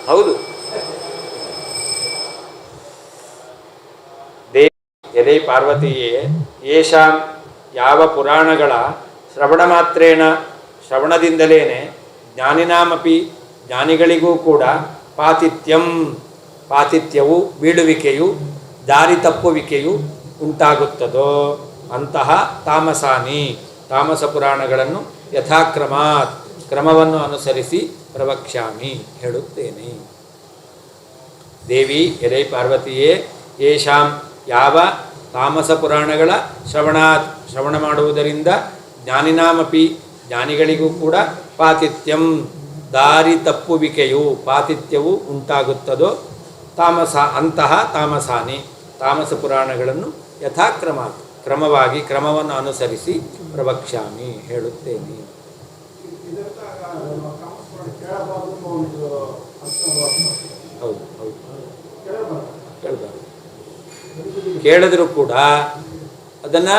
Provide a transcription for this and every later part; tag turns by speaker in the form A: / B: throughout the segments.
A: ಹೌದು. ಎಲೆ ಪಾರ್ವತಿಯೇ, ಯೇಷಾಂ ಯಾವ ಪುರಾಣಗಳ ಶ್ರವಣ ಮಾತ್ರೇಣ ಶ್ರವಣದಿಂದಲೇ ಜ್ಞಾನಿನಾಮಪಿ ಜ್ಞಾನಿಗಳಿಗೂ ಕೂಡ ಪಾತಿತ್ಯವು ಬೀಳುವಿಕೆಯು ದಾರಿ ತಪ್ಪುವಿಕೆಯು ಉಂಟಾಗುತ್ತದೋ ಅಂತಹ ತಾಮಸ ಪುರಾಣಗಳನ್ನು ಕ್ರಮವನ್ನು ಅನುಸರಿಸಿ ಪ್ರವಕ್ಷ್ಯಾಮಿ ಹೇಳುತ್ತೇನೆ. ದೇವಿ ಎಲೆ ಪಾರ್ವತಿಯೇ, ಯೇಷಾಂ ಯಾವ ತಾಮಸ ಪುರಾಣಗಳ ಶ್ರವಣ ಮಾಡುವುದರಿಂದ ಜ್ಞಾನಿನಾಮಪಿ ಜ್ಞಾನಿಗಳಿಗೂ ಕೂಡ ದಾರಿ ಪಾತಿತ್ಯವು ಉಂಟಾಗುತ್ತದೋ ಅಂತಹ ತಾಮಸ ಪುರಾಣಗಳನ್ನು ಕ್ರಮವನ್ನು ಅನುಸರಿಸಿ ಪ್ರವಕ್ಷ್ಯಾಮಿ ಹೇಳುತ್ತೇನೆ. ಹೌದು ಹೌದು, ಕೇಳಬಾರ್ದು. ಕೇಳಿದ್ರು ಕೂಡ ಅದನ್ನು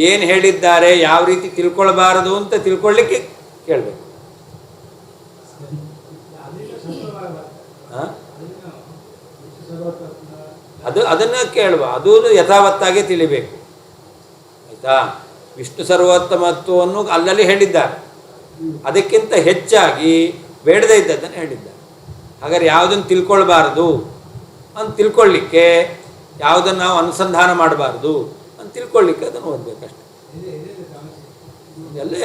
A: ಏನು ಹೇಳಿದ್ದಾರೆ, ಯಾವ ರೀತಿ ತಿಳ್ಕೊಳ್ಬಾರದು ಅಂತ ತಿಳ್ಕೊಳ್ಳಿಕ್ಕೆ ಕೇಳಬೇಕು. ಅದನ್ನು ಕೇಳುವ, ಅದು ಯಥಾವತ್ತಾಗಿ ತಿಳಿಬೇಕು. ಆಯಿತಾ? ವಿಷ್ಣು ಸರ್ವೋತ್ತಮತ್ವವನ್ನು ಅಲ್ಲಲ್ಲಿ ಹೇಳಿದ್ದಾರೆ, ಅದಕ್ಕಿಂತ ಹೆಚ್ಚಾಗಿ ಬೇಡದೇ ಇದ್ದದ್ದನ್ನು ಹೇಳಿದ್ದಾರೆ. ಹಾಗಾದ್ರೆ ಯಾವುದನ್ನು ತಿಳ್ಕೊಳ್ಬಾರ್ದು ಅಂತ ತಿಳ್ಕೊಳ್ಳಿಕ್ಕೆ, ಯಾವುದನ್ನು ನಾವು ಅನುಸಂಧಾನ ಮಾಡಬಾರ್ದು ಅಂತ ತಿಳ್ಕೊಳ್ಳಿಕ್ಕೆ ಅದನ್ನು ಓದಬೇಕಷ್ಟೆ.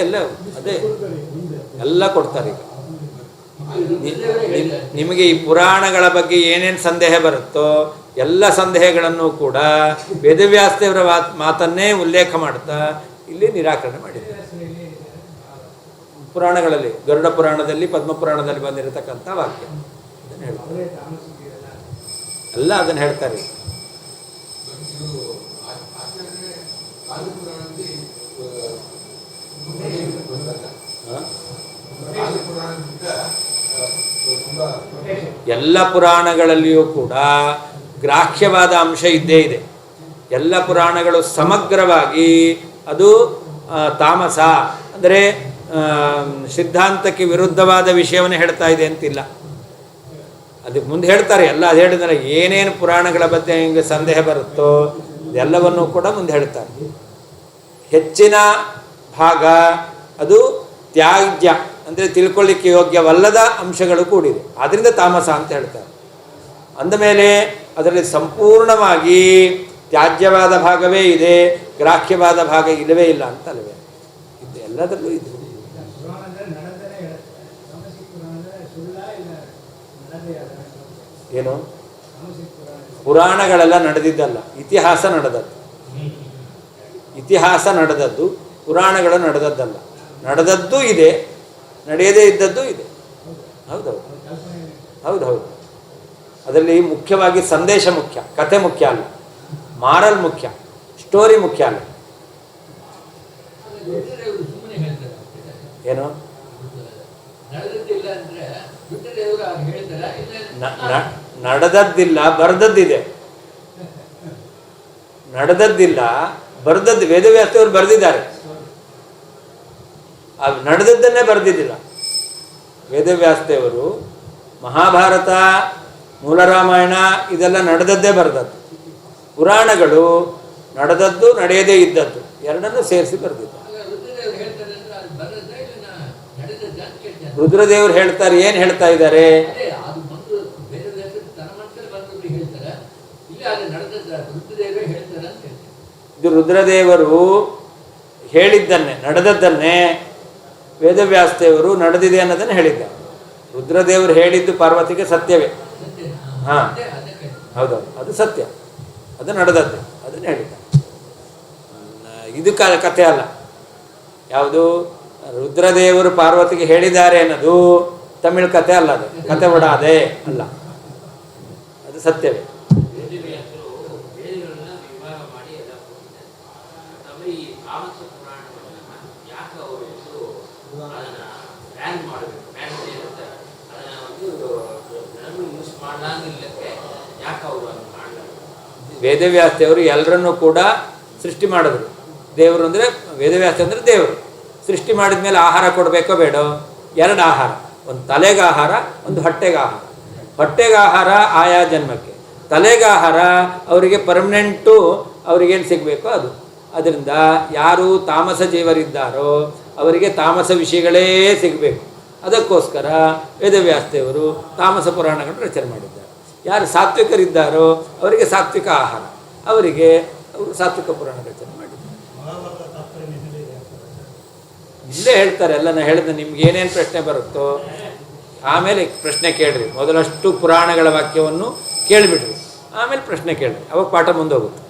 A: ಎಲ್ಲ ಅದೇ ಎಲ್ಲ ಕೊಡ್ತಾರೆ. ಈಗ ನಿಮಗೆ ಈ ಪುರಾಣಗಳ ಬಗ್ಗೆ ಏನೇನು ಸಂದೇಹ ಬರುತ್ತೋ ಎಲ್ಲ ಸಂದೇಹಗಳನ್ನು ಕೂಡ ವೇದವ್ಯಾಸದೇವರ ಮಾತನ್ನೇ ಉಲ್ಲೇಖ ಮಾಡ್ತಾ ಇಲ್ಲಿ ನಿರಾಕರಣೆ ಮಾಡಿದ್ದಾರೆ. ಪುರಾಣಗಳಲ್ಲಿ ಗರುಡ ಪುರಾಣದಲ್ಲಿ, ಪದ್ಮ ಪುರಾಣದಲ್ಲಿ ಬಂದಿರತಕ್ಕಂಥ ವಾಕ್ಯ ಅದನ್ನು ಹೇಳ್ತಾರೆ. ಎಲ್ಲ ಅದನ್ನು ಹೇಳ್ತಾರೆ. ಎಲ್ಲ ಪುರಾಣಗಳಲ್ಲಿಯೂ ಕೂಡ ಗ್ರಾಹ್ಯವಾದ ಅಂಶ ಇದ್ದೇ ಇದೆ. ಎಲ್ಲ ಪುರಾಣಗಳು ಸಮಗ್ರವಾಗಿ ಅದು ತಾಮಸ ಅಂದರೆ ಸಿದ್ಧಾಂತಕ್ಕೆ ವಿರುದ್ಧವಾದ ವಿಷಯವನ್ನು ಹೇಳ್ತಾ ಇದೆ ಅಂತಿಲ್ಲ. ಅದಕ್ಕೆ ಮುಂದೆ ಹೇಳ್ತಾರೆ. ಎಲ್ಲ ಅದು ಹೇಳಿದ್ರೆ ಏನೇನು ಪುರಾಣಗಳ ಬಗ್ಗೆ ಹಿಂಗೆ ಸಂದೇಹ ಬರುತ್ತೋ ಎಲ್ಲವನ್ನೂ ಕೂಡ ಮುಂದೆ ಹೇಳ್ತಾರೆ. ಹೆಚ್ಚಿನ ಭಾಗ ಅದು ತ್ಯಾಜ್ಯ ಅಂದರೆ ತಿಳ್ಕೊಳ್ಳಿಕ್ಕೆ ಯೋಗ್ಯವಲ್ಲದ ಅಂಶಗಳು ಕೂಡಿದೆ, ಆದ್ದರಿಂದ ತಾಮಸ ಅಂತ ಹೇಳ್ತಾರೆ. ಅಂದಮೇಲೆ ಅದರಲ್ಲಿ ಸಂಪೂರ್ಣವಾಗಿ ತ್ಯಾಜ್ಯವಾದ ಭಾಗವೇ ಇದೆ, ಗ್ರಾಹ್ಯವಾದ ಭಾಗ ಇಲ್ಲವೇ ಇಲ್ಲ ಅಂತ ಅಲ್ಲವೇ? ಇದು ಎಲ್ಲದರಲ್ಲೂ ಇದೆ. ಏನು? ಪುರಾಣಗಳೆಲ್ಲ ನಡೆದಿದ್ದಲ್ಲ, ಇತಿಹಾಸ ನಡೆದದ್ದು, ಪುರಾಣಗಳು ನಡೆದದ್ದಲ್ಲ. ನಡೆದದ್ದು ಇದೆ, ನಡೆಯದೇ ಇದ್ದದ್ದು ಇದೆ. ಹೌದೌದು. ಅದರಲ್ಲಿ ಮುಖ್ಯವಾಗಿ ಸಂದೇಶ ಮುಖ್ಯ, ಕಥೆ ಮುಖ್ಯ ಅಲ್ಲ, ಮಾರಲ್ ಮುಖ್ಯ, ಸ್ಟೋರಿ ಮುಖ್ಯ ಅಲ್ಲ. ಏನು? ನಡೆದದ್ದಿಲ್ಲ, ಬರೆದದ್ದಿದೆ. ನಡೆದದ್ದಿಲ್ಲ, ಬರೆದದ್ದು ವೇದವ್ಯಾಸದೇವರು ಬರೆದಿದ್ದಾರೆ. ಅದು ನಡೆದದ್ದನ್ನೇ ಬರೆದಿದ್ದಿಲ್ಲ. ವೇದವ್ಯಾಸದೇವರು ಮಹಾಭಾರತ, ಮೂಲ ರಾಮಾಯಣ ಇದೆಲ್ಲ ನಡೆದದ್ದೇ ಬರೆದದ್ದು. ಪುರಾಣಗಳು ನಡೆದದ್ದು, ನಡೆಯದೇ ಇದ್ದದ್ದು ಎರಡನ್ನೂ ಸೇರಿಸಿ ಬರೆದಿದ್ದು. ರುದ್ರದೇವರು ಹೇಳ್ತಾರೆ. ಏನು ಹೇಳ್ತಾ ಇದ್ದಾರೆ? ಇದು ರುದ್ರದೇವರು ಹೇಳಿದ್ದನ್ನೇ, ನಡೆದದ್ದನ್ನೇ ವೇದವ್ಯಾಸದೇವರು ನಡೆದಿದೆ ಅನ್ನೋದನ್ನು ಹೇಳಿದ್ದಾರೆ. ರುದ್ರದೇವರು ಹೇಳಿದ್ದು ಪಾರ್ವತಿಗೆ ಸತ್ಯವೇ. ಹಾಂ, ಹೌದೌದು, ಅದು ಸತ್ಯ, ಅದು ನಡೆದದ್ದೇ, ಅದನ್ನು ಹೇಳಿದ್ದಾರೆ. ಇದು ಕಥೆ ಅಲ್ಲ. ಯಾವುದು? ರುದ್ರದೇವರು ಪಾರ್ವತಿಗೆ ಹೇಳಿದ್ದಾರೆ ಅನ್ನೋದು ತಮಿಳ್ ಕಥೆ ಅಲ್ಲ, ಅದು ಕಥೆ ಒಡಾದೆ ಅಲ್ಲ, ಅದು ಸತ್ಯವೇ. ವೇದವ್ಯಾಸದೇವರು ಎಲ್ಲರನ್ನೂ ಕೂಡ ಸೃಷ್ಟಿ ಮಾಡಿದ್ರು. ದೇವರು ಅಂದರೆ ವೇದವ್ಯಾಸ ಅಂದರೆ ದೇವರು. ಸೃಷ್ಟಿ ಮಾಡಿದ ಮೇಲೆ ಆಹಾರ ಕೊಡಬೇಕೋ ಬೇಡೋ? ಎರಡು ಆಹಾರ, ಒಂದು ತಲೆಗೆ ಆಹಾರ, ಒಂದು ಹೊಟ್ಟೆಗೆ ಆಹಾರ. ಹೊಟ್ಟೆಗೆ ಆಹಾರ ಆಯಾ ಜನ್ಮಕ್ಕೆ, ತಲೆಗೆ ಆಹಾರ ಅವರಿಗೆ ಪರ್ಮನೆಂಟು, ಅವರಿಗೇನು ಸಿಗಬೇಕೋ ಅದು. ಅದರಿಂದ ಯಾರು ತಾಮಸ ಜೀವರಿದ್ದಾರೋ ಅವರಿಗೆ ತಾಮಸ ವಿಷಯಗಳೇ ಸಿಗಬೇಕು. ಅದಕ್ಕೋಸ್ಕರ ವೇದವ್ಯಾಸದೇವರು ತಾಮಸ ಪುರಾಣಗಳನ್ನು ರಚನೆ ಮಾಡಿದ್ದಾರೆ. ಯಾರು ಸಾತ್ವಿಕರಿದ್ದಾರೋ ಅವರಿಗೆ ಸಾತ್ವಿಕ ಆಹಾರ, ಅವರಿಗೆ ಅವರು ಸಾತ್ವಿಕ ಪುರಾಣ ರಚನೆ ಮಾಡಿದ್ದಾರೆ. ಇಲ್ಲೇ ಹೇಳ್ತಾರೆ ಎಲ್ಲ. ನಾನು ಹೇಳಿದೆ ನಿಮ್ಗೆ ಏನೇನು ಪ್ರಶ್ನೆ ಬರುತ್ತೋ ಆಮೇಲೆ ಪ್ರಶ್ನೆ ಕೇಳ್ರಿ. ಮೊದಲಷ್ಟು ಪುರಾಣಗಳ ವಾಕ್ಯವನ್ನು ಕೇಳಿಬಿಡ್ರಿ, ಆಮೇಲೆ ಪ್ರಶ್ನೆ ಕೇಳ್ರಿ, ಅವಾಗ ಪಾಠ ಮುಂದೋಗುತ್ತೆ.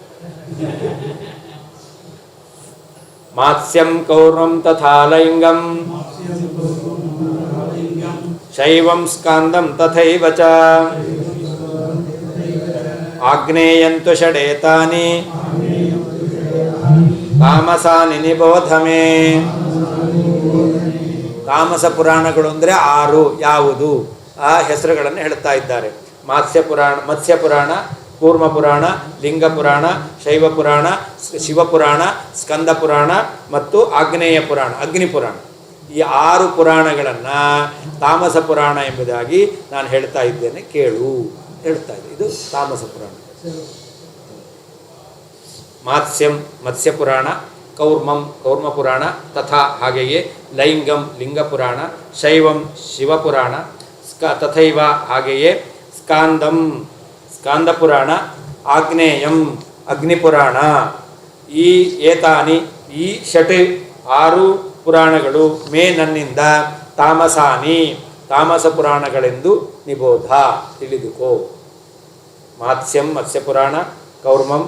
A: ಮಾತ್ಸ್ಯಂ ಕೌರ್ವಂ ತಥಾ ಲೈಂಗಂ ಶೈವಂ ಸ್ಕಾಂದಂ ತಥೈವ ಚ ಆಗ್ನೇಯಂತು ಷಡೇತಾನಿ ತಾಮಸಾನಿ ನಿಬೋಧ ಮೇ. ತಾಮಸ ಪುರಾಣಗಳು ಅಂದರೆ 6 ಯಾವುದು? ಆ ಹೆಸರುಗಳನ್ನು ಹೇಳ್ತಾ ಇದ್ದಾರೆ. ಮತ್ಸ್ಯ ಪುರಾಣ, ಕೂರ್ಮ ಪುರಾಣ, ಲಿಂಗ ಪುರಾಣ, ಶೈವ ಪುರಾಣ, ಶಿವಪುರಾಣ, ಸ್ಕಂದ ಪುರಾಣ ಮತ್ತು ಆಗ್ನೇಯ ಪುರಾಣ, ಅಗ್ನಿ ಪುರಾಣ. ಈ 6 ಪುರಾಣಗಳನ್ನು ತಾಮಸ ಪುರಾಣ ಎಂಬುದಾಗಿ ನಾನು ಹೇಳ್ತಾ ಇದ್ದೇನೆ, ಕೇಳು ಹೇಳ್ತಾ ಇದೆ. ಇದು ತಾಮಸ ಪುರಾಣ. ಮತ್ಸ್ಯ ಪುರಾಣ, ಕೌರ್ಮ ಪುರಾಣ, ತಥಾ ಹಾಗೆಯೇ ಲೈಂಗಂ ಲಿಂಗ ಪುರಾಣ, ಶೈವಂ ಶಿವಪುರಾಣ, ತಥೈವ ಹಾಗೆಯೇ ಸ್ಕಾಂದಂ ಸ್ಕಾಂದ ಪುರಾಣ, ಆಗ್ನೇಯಂ ಅಗ್ನಿಪುರಾಣ. ಈ ಏತಾನಿ ಈ 6 ಪುರಾಣಗಳು ಮೇ ನನ್ನಿಂದ ತಾಮಸಾನಿ ತಾಮಸ ಪುರಾಣಗಳೆಂದು ನಿಬೋಧ ತಿಳಿದುಕೋ. ಮಾತ್ಸ್ಯಂ ಮತ್ಸ್ಯಪುರಾಣ, ಕೌರ್ಮಂ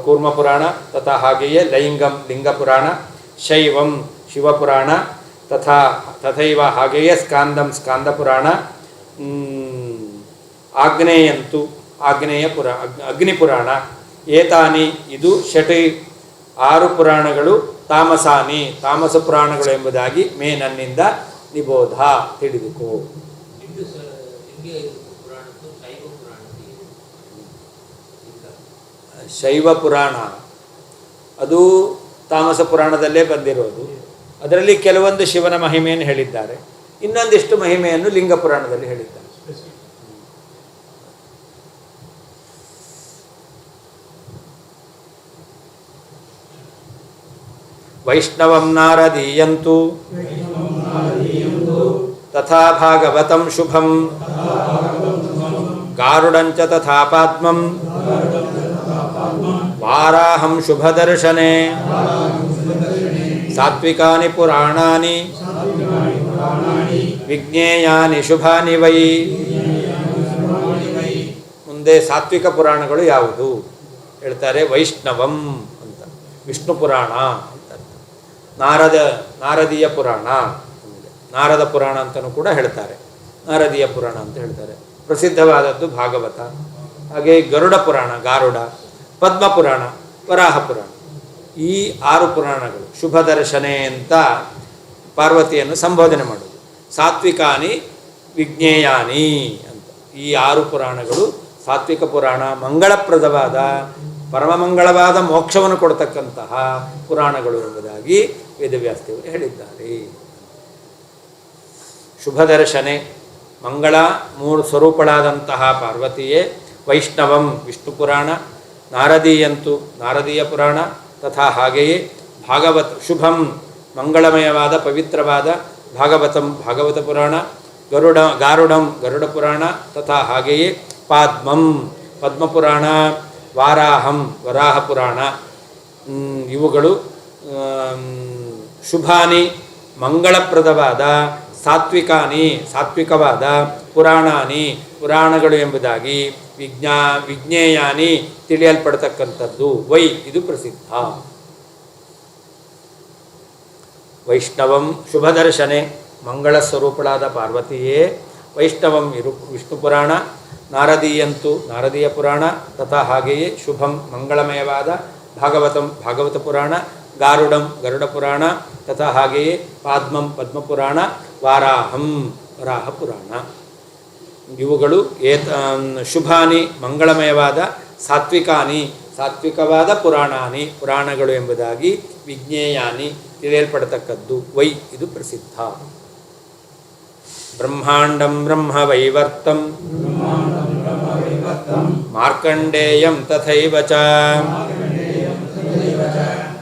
A: ಕೂರ್ಮ ಪುರಾಣ, ತಥಾ ಹಾಗೆಯೇ ಲೈಂಗಂ ಲಿಂಗ ಪುರಾಣ, ಶೈವಂ ಶಿವಪುರಾಣ, ತಥೈವ ಹಾಗೆಯೇ ಸ್ಕಾಂದಂ ಸ್ಕಾಂದ ಪುರಾಣ, ಆಗ್ನೇಯಂತು ಅಗ್ನಿಪುರಾಣ. ಏತಾನಿ ಇದು 6 ಪುರಾಣಗಳು ತಾಮಸಾನಿ ತಾಮಸ ಪುರಾಣಗಳು ಎಂಬುದಾಗಿ ಮೇ ನನ್ನಿಂದ ನಿಬೋಧ ತಿಳಿದುಕೋ. ಶೈವ ಪುರಾಣ ಅದು ತಾಮಸ ಪುರಾಣದಲ್ಲೇ ಬಂದಿರೋದು. ಅದರಲ್ಲಿ ಕೆಲವೊಂದು ಶಿವನ ಮಹಿಮೆಯನ್ನು ಹೇಳಿದ್ದಾರೆ, ಇನ್ನೊಂದಿಷ್ಟು ಮಹಿಮೆಯನ್ನು ಲಿಂಗ ಪುರಾಣದಲ್ಲಿ ಹೇಳಿದ್ದಾರೆ. ವೈಷ್ಣವಂ ನಾರದೀಯಂತು ತಥಾ ಭಾಗವತಂ ಶುಭಂ ಗಾರುಡಂಚ ತಥಾ ಪಾದ್ಮಂ ವಾರಾಹಂ ಶುಭದರ್ಶನೆ ಸಾತ್ವಿಕಾನಿ ಪುರಾಣಾನಿ ವಿಜ್ಞೇಯಾನಿ ಶುಭಾನಿ ವೈ. ಮುಂದೆ ಸಾತ್ವಿಕ ಪುರಾಣಗಳು ಯಾವುದು ಹೇಳ್ತಾರೆ? ವೈಷ್ಣವಂ ಅಂತ, ವಿಷ್ಣು ಪುರಾಣ ಅಂತ. ನಾರದೀಯ ಪುರಾಣ, ನಾರದ ಪುರಾಣ ಅಂತಲೂ ಕೂಡ ಹೇಳ್ತಾರೆ, ನಾರದೀಯ ಪುರಾಣ ಅಂತ ಹೇಳ್ತಾರೆ. ಪ್ರಸಿದ್ಧವಾದದ್ದು ಭಾಗವತ, ಹಾಗೆ ಗರುಡ ಪುರಾಣ, ಗಾರುಡ, ಪದ್ಮಪುರಾಣ, ವರಾಹ ಪುರಾಣ. ಈ 6 ಪುರಾಣಗಳು ಶುಭದರ್ಶನೆ ಅಂತ ಪಾರ್ವತಿಯನ್ನು ಸಂಬೋಧನೆ ಮಾಡೋದು. ಸಾತ್ವಿಕಾನಿ ವಿಜ್ಞೇಯಾನಿ ಅಂತ ಈ 6 ಪುರಾಣಗಳು ಸಾತ್ವಿಕ ಪುರಾಣ, ಮಂಗಳಪ್ರದವಾದ ಪರಮಮಂಗಳವಾದ ಮೋಕ್ಷವನ್ನು ಕೊಡ್ತಕ್ಕಂತಹ ಪುರಾಣಗಳು ಎಂಬುದಾಗಿ ವೇದವ್ಯಾಸದೇವರು ಹೇಳಿದ್ದಾರೆ. ಶುಭದರ್ಶನೆ ಮಂಗಳ 3 ಸ್ವರೂಪಳಾದಂತಹ ಪಾರ್ವತಿಯೇ, ವೈಷ್ಣವಂ ವಿಷ್ಣು ಪುರಾಣ, ನಾರದೀಯಂತು ನಾರದೀಯ ಪುರಾಣ, ತಥಾ ಹಾಗೆಯೇ ಭಾಗವತ ಶುಭಂ ಮಂಗಳಮಯವಾದ ಪವಿತ್ರವಾದ ಭಾಗವತಂ ಭಾಗವತ ಪುರಾಣ, ಗಾರುಡಂ ಗರುಡ ಪುರಾಣ, ತಥಾ ಹಾಗೆಯೇ ಪಾದ್ಮಂ ಪದ್ಮಪುರಾಣ, ವಾರಾಹಂ ವರಾಹ ಪುರಾಣ. ಇವುಗಳು ಶುಭಾನಿ ಮಂಗಳಪ್ರದವಾದ, ಸಾತ್ವಿಕವಾದ ಪುರಾಣಾನಿ ಪುರಾಣಗಳು ಎಂಬುದಾಗಿ ವಿಜ್ಞೇಯಾನಿ ತಿಳಿಯಲ್ಪಡ್ತಕ್ಕಂಥದ್ದು. ವೈ ಇದು ಪ್ರಸಿದ್ಧ. ವೈಷ್ಣವಂ ಶುಭದರ್ಶನೆ ಮಂಗಳ ಸ್ವರೂಪಳಾದ ಪಾರ್ವತಿಯೇ, ವೈಷ್ಣವಂ ವಿಷ್ಣು ಪುರಾಣ, ನಾರದೀಯಂತು ನಾರದೀಯ ಪುರಾಣ, ತಥಾ ಹಾಗೆಯೇ ಶುಭಂ ಮಂಗಳಮಯವಾದ ಭಾಗವತಂ ಭಾಗವತ ಪುರಾಣ, ಗಾರುಡಂ ಗರುಡ ಪುರಾಣ, ತಥಾ ಹಾಗೆಯೇ ಪಾದ್ಮಂ ಪದ್ಮಪುರಾಣ, ವಾರಾಹಂ ವರಾಹ ಪುರಾಣ. ಇವುಗಳು ಶುಭಾನಿ ಮಂಗಳಮಯವಾದ, ಸಾತ್ವಿಕವಾದ ಪುರಾಣಗಳು ಎಂಬುದಾಗಿ ವಿಜ್ಞೇಯಾನಿ ತಿಳಿಯಲ್ಪಡತಕ್ಕದ್ದು. ವೈ ಇದು ಪ್ರಸಿದ್ಧ. ಬ್ರಹ್ಮಾಂಡಂ ಬ್ರಹ್ಮವೈವರ್ತಂ ಮಾರ್ಕಂಡೇಯಂ ತಥೈವ ಚ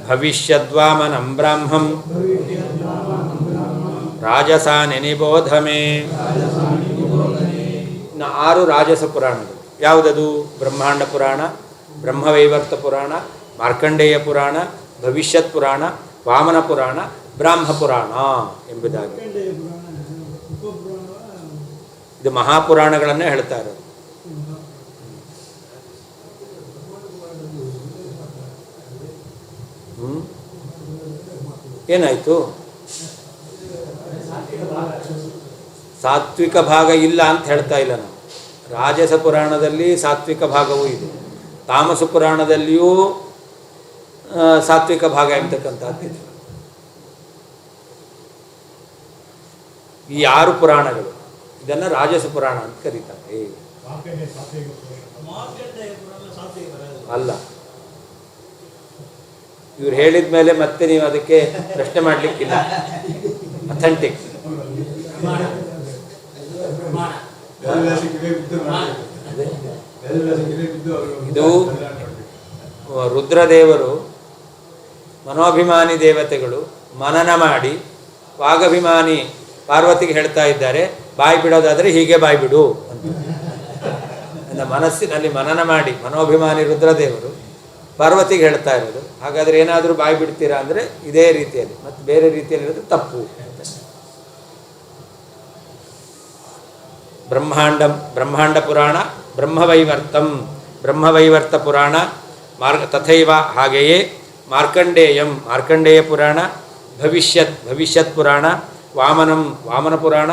A: ಭವಿಷ್ಯದ್ವಾಮನಂ ಬ್ರಾಹ್ಮಂ ರಾಜಸಾನಿ ನಿಬೋಧ ಮೇ. ಇನ್ನು 6 ರಾಜಸ ಪುರಾಣಗಳು ಯಾವುದದು? ಬ್ರಹ್ಮಾಂಡ ಪುರಾಣ, ಬ್ರಹ್ಮವೈವರ್ತ ಪುರಾಣ, ಮಾರ್ಕಂಡೇಯ ಪುರಾಣ, ಭವಿಷ್ಯತ್ ಪುರಾಣ, ವಾಮನ ಪುರಾಣ, ಬ್ರಾಹ್ಮ ಪುರಾಣ ಎಂಬುದಾಗಿ. ಇದು ಮಹಾಪುರಾಣಗಳನ್ನೇ ಹೇಳ್ತಾ ಇರೋದು. ಏನಾಯಿತು? ಸಾತ್ವಿಕ ಭಾಗ ಇಲ್ಲ ಅಂತ ಹೇಳ್ತಾ ಇಲ್ಲ ನಾವು. ರಾಜಸ ಪುರಾಣದಲ್ಲಿ ಸಾತ್ವಿಕ ಭಾಗವೂ ಇದೆ, ತಾಮಸ ಪುರಾಣದಲ್ಲಿಯೂ ಸಾತ್ವಿಕ ಭಾಗ ಎಂಬತಕ್ಕಂಥದ್ದಿದೆ. ಈ 6 ಪುರಾಣಗಳು ಇದನ್ನು ರಾಜಸ ಪುರಾಣ ಅಂತ ಕರೀತಾರೆ. ಅಲ್ಲ, ಇವ್ರು ಹೇಳಿದ ಮೇಲೆ ಮತ್ತೆ ನೀವು ಅದಕ್ಕೆ ಪ್ರಶ್ನೆ ಮಾಡಲಿಕ್ಕಿಲ್ಲ. ಅಥೆಂಟಿಕ್. ಇದು ರುದ್ರದೇವರು ಮನೋಭಿಮಾನಿ ದೇವತೆಗಳು ಮನನ ಮಾಡಿ ವಾಗಭಿಮಾನಿ ಪಾರ್ವತಿಗೆ ಹೇಳ್ತಾ ಇದ್ದಾರೆ, ಬಾಯಿ ಬಿಡೋದಾದರೆ ಹೀಗೆ ಬಾಯಿ ಬಿಡು ಅಂತ ಮನಸ್ಸಿನಲ್ಲಿ ಮನನ ಮಾಡಿ ಮನೋಭಿಮಾನಿ ರುದ್ರದೇವರು ಪಾರ್ವತಿಗೆ ಹೇಳ್ತಾ ಇರೋದು. ಹಾಗಾದರೆ ಏನಾದರೂ ಬಾಯಿ ಬಿಡ್ತೀರಾ ಅಂದರೆ ಇದೇ ರೀತಿಯಲ್ಲಿ, ಮತ್ತು ಬೇರೆ ರೀತಿಯಲ್ಲಿ ಇರೋದು ತಪ್ಪು. ಬ್ರಹ್ಮಾಂಡ ಪುರಾಣ, ಬ್ರಹ್ಮವೈವರ್ತಂ ಬ್ರಹ್ಮವೈವರ್ತ ಪುರಾಣ, ತಥೈವ ಹಾಗೆಯೇ ಮಾರ್ಕಂಡೇಯ ಪುರಾಣ, ಭವಿಷ್ಯತ್ ಪುರಾಣ, ವಾಮನ ಪುರಾಣ,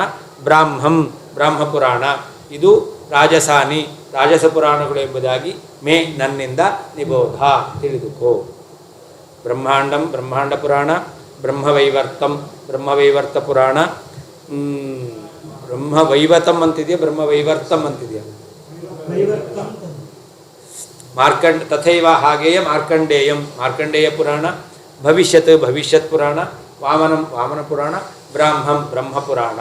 A: ಬ್ರಾಹ್ಮ ಪುರಾಣ. ಇದು ರಾಜಸ ಪುರಾಣಗಳು ಎಂಬುದಾಗಿ ನನ್ನಿಂದ ನಿಬೋಧ, ತಿಳಿದುಕೋ. ಬ್ರಹ್ಮಾಂಡ ಪುರಾಣ, ಬ್ರಹ್ಮವೈವರ್ತ ಪುರಾಣ, ಬ್ರಹ್ಮವೈವತಂ ಅಂತಿದೆಯಾ ಬ್ರಹ್ಮವೈವರ್ತಂ ಅಂತಿದೆಯಾ? ತಥೈವ ಹಾಗೆಯೇ ಮಾರ್ಕಂಡೇಯ ಪುರಾಣ, ಭವಿಷ್ಯತ್ ಪುರಾಣ, ವಾಮನ ಪುರಾಣ, ಬ್ರಹ್ಮ ಪುರಾಣ.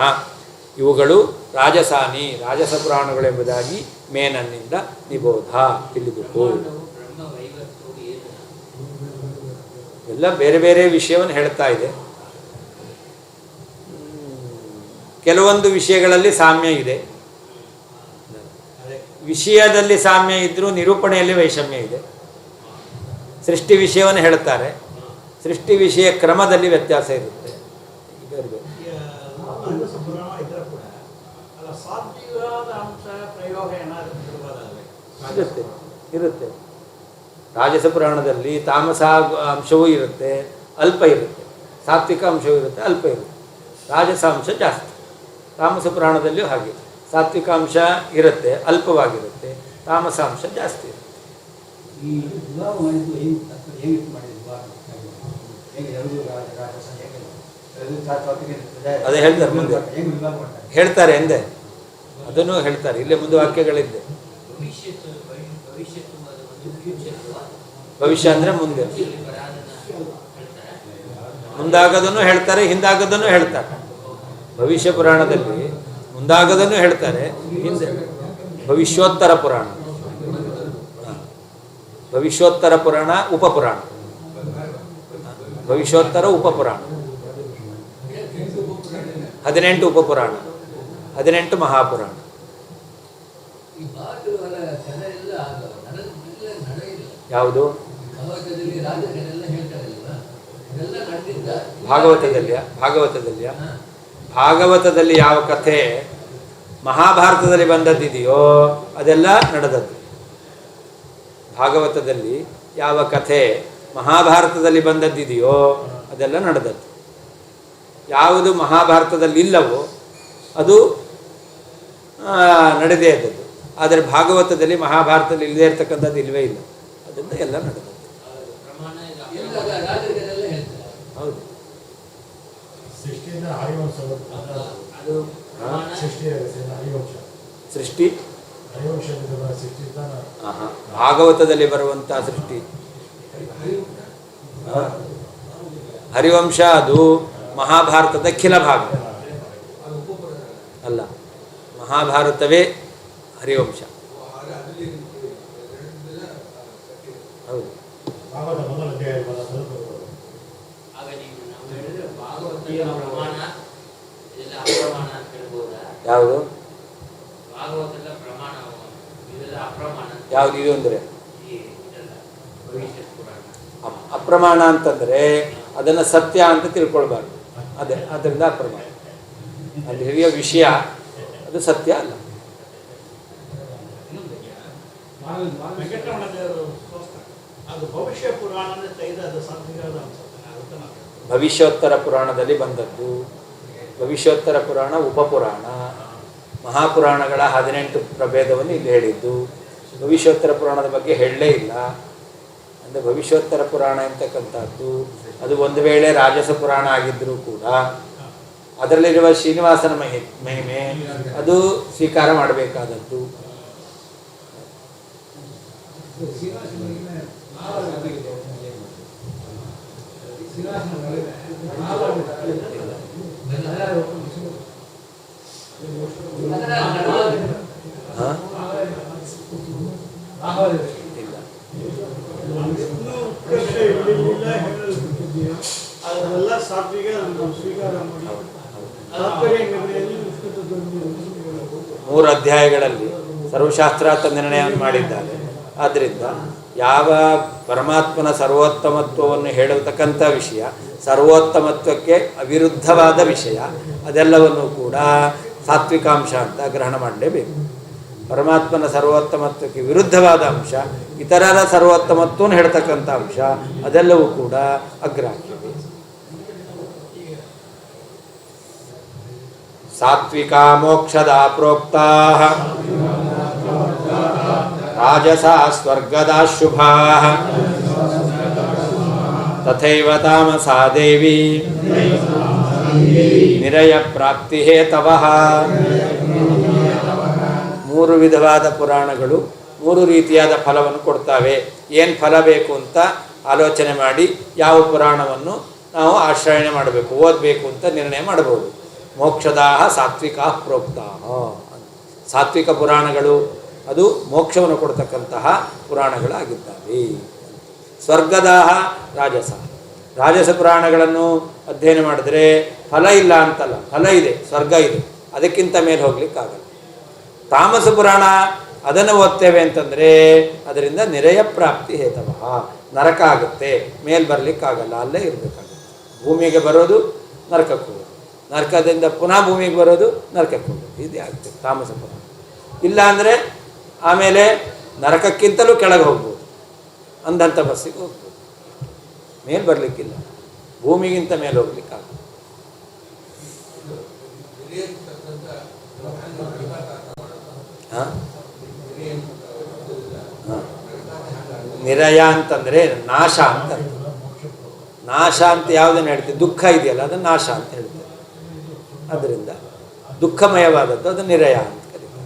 A: ಇವುಗಳು ರಾಜಸ ಪುರಾಣಗಳೆಂಬುದಾಗಿ ನನ್ನಿಂದ ನಿಬೋಧ, ತಿಳಿದುಕೋ. ಎಲ್ಲ ಬೇರೆ ಬೇರೆ ವಿಷಯವನ್ನು ಹೇಳ್ತಾ ಇದೆ. ಕೆಲವೊಂದು ವಿಷಯಗಳಲ್ಲಿ ಸಾಮ್ಯ ಇದೆ, ವಿಷಯದಲ್ಲಿ ಸಾಮ್ಯ ಇದ್ದರೂ ನಿರೂಪಣೆಯಲ್ಲಿ ವೈಷಮ್ಯ ಇದೆ. ಸೃಷ್ಟಿ ವಿಷಯವನ್ನು ಹೇಳ್ತಾರೆ, ಸೃಷ್ಟಿ ವಿಷಯ ಕ್ರಮದಲ್ಲಿ ವ್ಯತ್ಯಾಸ ಇರುತ್ತೆ. ಇರುತ್ತೆ. ರಾಜಸ ಪುರಾಣದಲ್ಲಿ ತಾಮಸ ಅಂಶವೂ ಇರುತ್ತೆ, ಅಲ್ಪ ಇರುತ್ತೆ. ಸಾತ್ವಿಕ ಅಂಶವೂ ಇರುತ್ತೆ, ಅಲ್ಪ ಇರುತ್ತೆ. ರಾಜಸ ಅಂಶ ಜಾಸ್ತಿ. ತಾಮಸ ಪುರಾಣದಲ್ಲಿಯೂ ಹಾಗೆ ಸಾತ್ವಿಕಾಂಶ ಇರುತ್ತೆ, ಅಲ್ಪವಾಗಿರುತ್ತೆ. ತಾಮಸಾಂಶ ಜಾಸ್ತಿ ಇರುತ್ತೆ. ಅದೇ ಹೇಳ್ತಾರೆ, ಮುಂದೆ ಹೇಳ್ತಾರೆ ಎಂದೆ ಅದನ್ನು ಹೇಳ್ತಾರೆ. ಇಲ್ಲೇ ಮುಂದೆ ವಾಕ್ಯಗಳಿದ್ದೆ. ಭವಿಷ್ಯ ಅಂದರೆ ಮುಂದೆ, ಮುಂದಾಗದನ್ನು ಹೇಳ್ತಾರೆ, ಹಿಂದಾಗದನ್ನು ಹೇಳ್ತಾರೆ. ಭವಿಷ್ಯ ಪುರಾಣದಲ್ಲಿ ಮುಂದಾಗದನ್ನು ಹೇಳ್ತಾರೆ, ಹಿಂದೆ ಭವಿಷ್ಯೋತ್ತರ ಪುರಾಣ, ಉಪಪುರಾಣ, ಭವಿಷ್ಯೋತ್ತರ ಉಪಪುರಾಣ, 18 ಉಪಪುರಾಣ, 18 ಮಹಾಪುರಾಣ. ಯಾವುದು? ಭಾಗವತದಲ್ಲಿ ಯಾವ ಕಥೆ ಮಹಾಭಾರತದಲ್ಲಿ ಬಂದದ್ದಿದೆಯೋ ಅದೆಲ್ಲ ನಡೆದದ್ದು. ಭಾಗವತದಲ್ಲಿ ಯಾವ ಕಥೆ ಮಹಾಭಾರತದಲ್ಲಿ ಬಂದದ್ದಿದೆಯೋ ಅದೆಲ್ಲ ನಡೆದದ್ದು. ಯಾವುದು ಮಹಾಭಾರತದಲ್ಲಿ ಇಲ್ಲವೋ ಅದು ನಡೆದೇ ಇದ್ದದ್ದು. ಆದರೆ ಭಾಗವತದಲ್ಲಿ ಮಹಾಭಾರತದಲ್ಲಿ ಇಲ್ಲದೇ ಇರ್ತಕ್ಕಂಥದ್ದು ಇಲ್ಲವೇ ಇಲ್ಲ. ಅದರಿಂದ ಎಲ್ಲ ನಡೆದದ್ದು. ಹೌದು. ಸೃಷ್ಟಿ ಭಾಗವತದಲ್ಲಿ ಬರುವಂತಹ ಸೃಷ್ಟಿ ಹರಿವಂಶ ಅದು ಮಹಾಭಾರತದ ಖಿಲ ಭಾಗ ಅಲ್ಲ, ಮಹಾಭಾರತವೇ ಹರಿವಂಶ. ಹೌದು. ಯಾವುದು ಯಾವುದು ಇದು ಅಂದರೆ ಅಪ್ರಮಾಣ ಅಂತಂದರೆ ಅದನ್ನು ಸತ್ಯ ಅಂತ ತಿಳ್ಕೊಳ್ಬಾರ್ದು. ಅದೇ ಅದರಿಂದ ಅಪ್ರಮಾಣ. ಅಲ್ಲಿ ಹಿರಿಯ ವಿಷಯ ಅದು ಸತ್ಯ ಅಲ್ಲ. ಭವಿಷ್ಯೋತ್ತರ ಪುರಾಣದಲ್ಲಿ ಬಂದದ್ದು. ಭವಿಷ್ಯೋತ್ತರ ಪುರಾಣ ಉಪಪುರಾಣ. ಮಹಾಪುರಾಣಗಳ 18 ಪ್ರಭೇದವನ್ನು ಇಲ್ಲಿ ಹೇಳಿದ್ದು. ಭವಿಷ್ಯೋತ್ತರ ಪುರಾಣದ ಬಗ್ಗೆ ಹೇಳಲೇ ಇಲ್ಲ. ಅಂದರೆ ಭವಿಷ್ಯೋತ್ತರ ಪುರಾಣ ಅಂತಕ್ಕಂಥದ್ದು ಅದು ಒಂದು ವೇಳೆ ರಾಜಸ ಪುರಾಣ ಆಗಿದ್ದರೂ ಕೂಡ ಅದರಲ್ಲಿರುವ ಶ್ರೀನಿವಾಸನ ಮಹಿಮೆ ಅದು ಸ್ವೀಕಾರ ಮಾಡಬೇಕಾದದ್ದು. ಮೂರು ಅಧ್ಯಾಯಗಳಲ್ಲಿ ಸರ್ವಶಾಸ್ತ್ರಾರ್ಥ ನಿರ್ಣಯವನ್ನು ಮಾಡಿದ್ದಾರೆ. ಆದ್ದರಿಂದ ಯಾವ ಪರಮಾತ್ಮನ ಸರ್ವೋತ್ತಮತ್ವವನ್ನು ಹೇಳತಕ್ಕಂಥ ವಿಷಯ, ಸರ್ವೋತ್ತಮತ್ವಕ್ಕೆ ಅವಿರುದ್ಧವಾದ ವಿಷಯ, ಅದೆಲ್ಲವನ್ನು ಕೂಡ ಸಾತ್ವಿಕಾಂಶ ಅಂತ ಗ್ರಹಣ ಮಾಡಲೇಬೇಕು. ಪರಮಾತ್ಮನ ಸರ್ವೋತ್ತಮತ್ವಕ್ಕೆ ವಿರುದ್ಧವಾದ ಅಂಶ, ಇತರರ ಸರ್ವೋತ್ತಮತ್ವವನ್ನು ಹೇಳ್ತಕ್ಕಂಥ ಅಂಶ, ಅದೆಲ್ಲವೂ ಕೂಡ ಅಗ್ರಾಹ್ಯವೇ. ಸಾತ್ವಿಕಾ ಮೋಕ್ಷದ ಪ್ರೋಕ್ತಾ ರಾಜಸಾ ಸ್ವರ್ಗದ ಶುಭಾ ತಥೈವ ತಾಮಸಾ ದೇವಿ ನಿರಯ ಪ್ರಾಪ್ತಿ ಹೇತವಃ. ಮೂರು ವಿಧವಾದ ಪುರಾಣಗಳು ಮೂರು ರೀತಿಯಾದ ಫಲವನ್ನು ಕೊಡ್ತವೆ. ಏನು ಫಲ ಬೇಕು ಅಂತ ಆಲೋಚನೆ ಮಾಡಿ ಯಾವ ಪುರಾಣವನ್ನು ನಾವು ಆಶ್ರಯಣೆ ಮಾಡಬೇಕು, ಓದಬೇಕು ಅಂತ ನಿರ್ಣಯ ಮಾಡಬಹುದು. ಮೋಕ್ಷದಾಹ ಸಾತ್ವಿಕಾ ಪ್ರೋಕ್ತಾಹ. ಸಾತ್ವಿಕ ಪುರಾಣಗಳು ಅದು ಮೋಕ್ಷವನ್ನು ಕೊಡ್ತಕ್ಕಂತಹ ಪುರಾಣಗಳಾಗಿದ್ದಾವೆ. ಸ್ವರ್ಗದಾಹ ರಾಜಸ. ರಾಜಸ ಪುರಾಣಗಳನ್ನು ಅಧ್ಯಯನ ಮಾಡಿದ್ರೆ ಫಲ ಇಲ್ಲ ಅಂತಲ್ಲ, ಫಲ ಇದೆ, ಸ್ವರ್ಗ ಇದೆ, ಅದಕ್ಕಿಂತ ಮೇಲೆ ಹೋಗ್ಲಿಕ್ಕಾಗಲ್ಲ. ತಾಮಸ ಪುರಾಣ ಅದನ್ನು ಓದ್ತೇವೆ ಅಂತಂದರೆ ಅದರಿಂದ ನಿರಯ ಪ್ರಾಪ್ತಿ ಹೇತವಃ, ನರಕ ಆಗುತ್ತೆ, ಮೇಲೆ ಬರಲಿಕ್ಕಾಗಲ್ಲ, ಅಲ್ಲೇ ಇರಬೇಕಾಗುತ್ತೆ. ಭೂಮಿಗೆ ಬರೋದು ನರಕಕ್ಕೆ ಹೋಗೋದು, ನರಕದಿಂದ ಪುನಃ ಭೂಮಿಗೆ ಬರೋದು ನರಕಕ್ಕೆ ಹೋಗೋದು, ಇದೇ ಆಗ್ತದೆ ತಾಮಸ ಪುರಾಣ. ಇಲ್ಲ ಅಂದರೆ ಆಮೇಲೆ ನರಕಕ್ಕಿಂತಲೂ ಕೆಳಗೆ ಹೋಗ್ಬೋದು, ಅಂಧಂಥ ಬಸ್ಸಿಗೆ ಹೋಗ್ಬೋದು, ಮೇಲೆ ಬರಲಿಕ್ಕಿಲ್ಲ, ಭೂಮಿಗಿಂತ ಮೇಲೆ ಹೋಗ್ಲಿಕ್ಕಾಗ. ನಿರಯ ಅಂತಂದರೆ ನಾಶ ಅಂತ. ನಾಶ ಅಂತ ಯಾವುದನ್ನು ಹೇಳ್ತೀವಿ, ದುಃಖ ಇದೆಯಲ್ಲ ಅದನ್ನು ನಾಶ ಅಂತ ಹೇಳ್ತೇವೆ. ಅದರಿಂದ ದುಃಖಮಯವಾದದ್ದು ಅದು ನಿರಯ ಅಂತ ಕರೀತಾರೆ.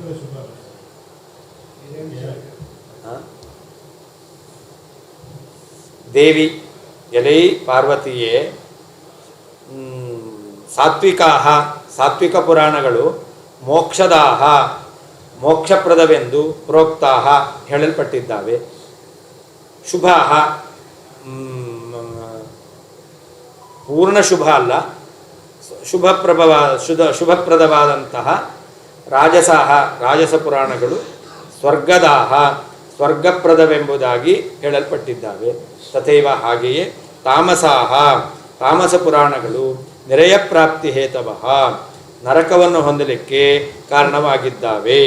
A: ದೇವಿ ಎಲೈ ಪಾರ್ವತಿಯೇ, ಸಾತ್ವಿಕಾಹ ಸಾತ್ವಿಕ ಪುರಾಣಗಳು ಮೋಕ್ಷದಾಹ ಮೋಕ್ಷಪ್ರದವೆಂದು ಪ್ರೋಕ್ತಾಹ ಹೇಳಲ್ಪಟ್ಟಿದ್ದಾವೆ. ಶುಭಾಹ ಪೂರ್ಣ ಶುಭ ಅಲ್ಲ, ಶುಭಪ್ರದವಾದಂತಹ ರಾಜಸಾಹ ರಾಜಸ ಪುರಾಣಗಳು ಸ್ವರ್ಗದಾಹ ಸ್ವರ್ಗಪ್ರದವೆಂಬುದಾಗಿ ಹೇಳಲ್ಪಟ್ಟಿದ್ದಾವೆ. ತಥೈವ ಹಾಗೆಯೇ ತಾಮಸಾಹ ತಾಮಸ ಪುರಾಣಗಳು ನಿರಯ ಪ್ರಾಪ್ತಿ ಹೇತವಃ ನರಕವನ್ನು ಹೊಂದಲಿಕ್ಕೆ ಕಾರಣವಾಗಿದ್ದಾವೆ.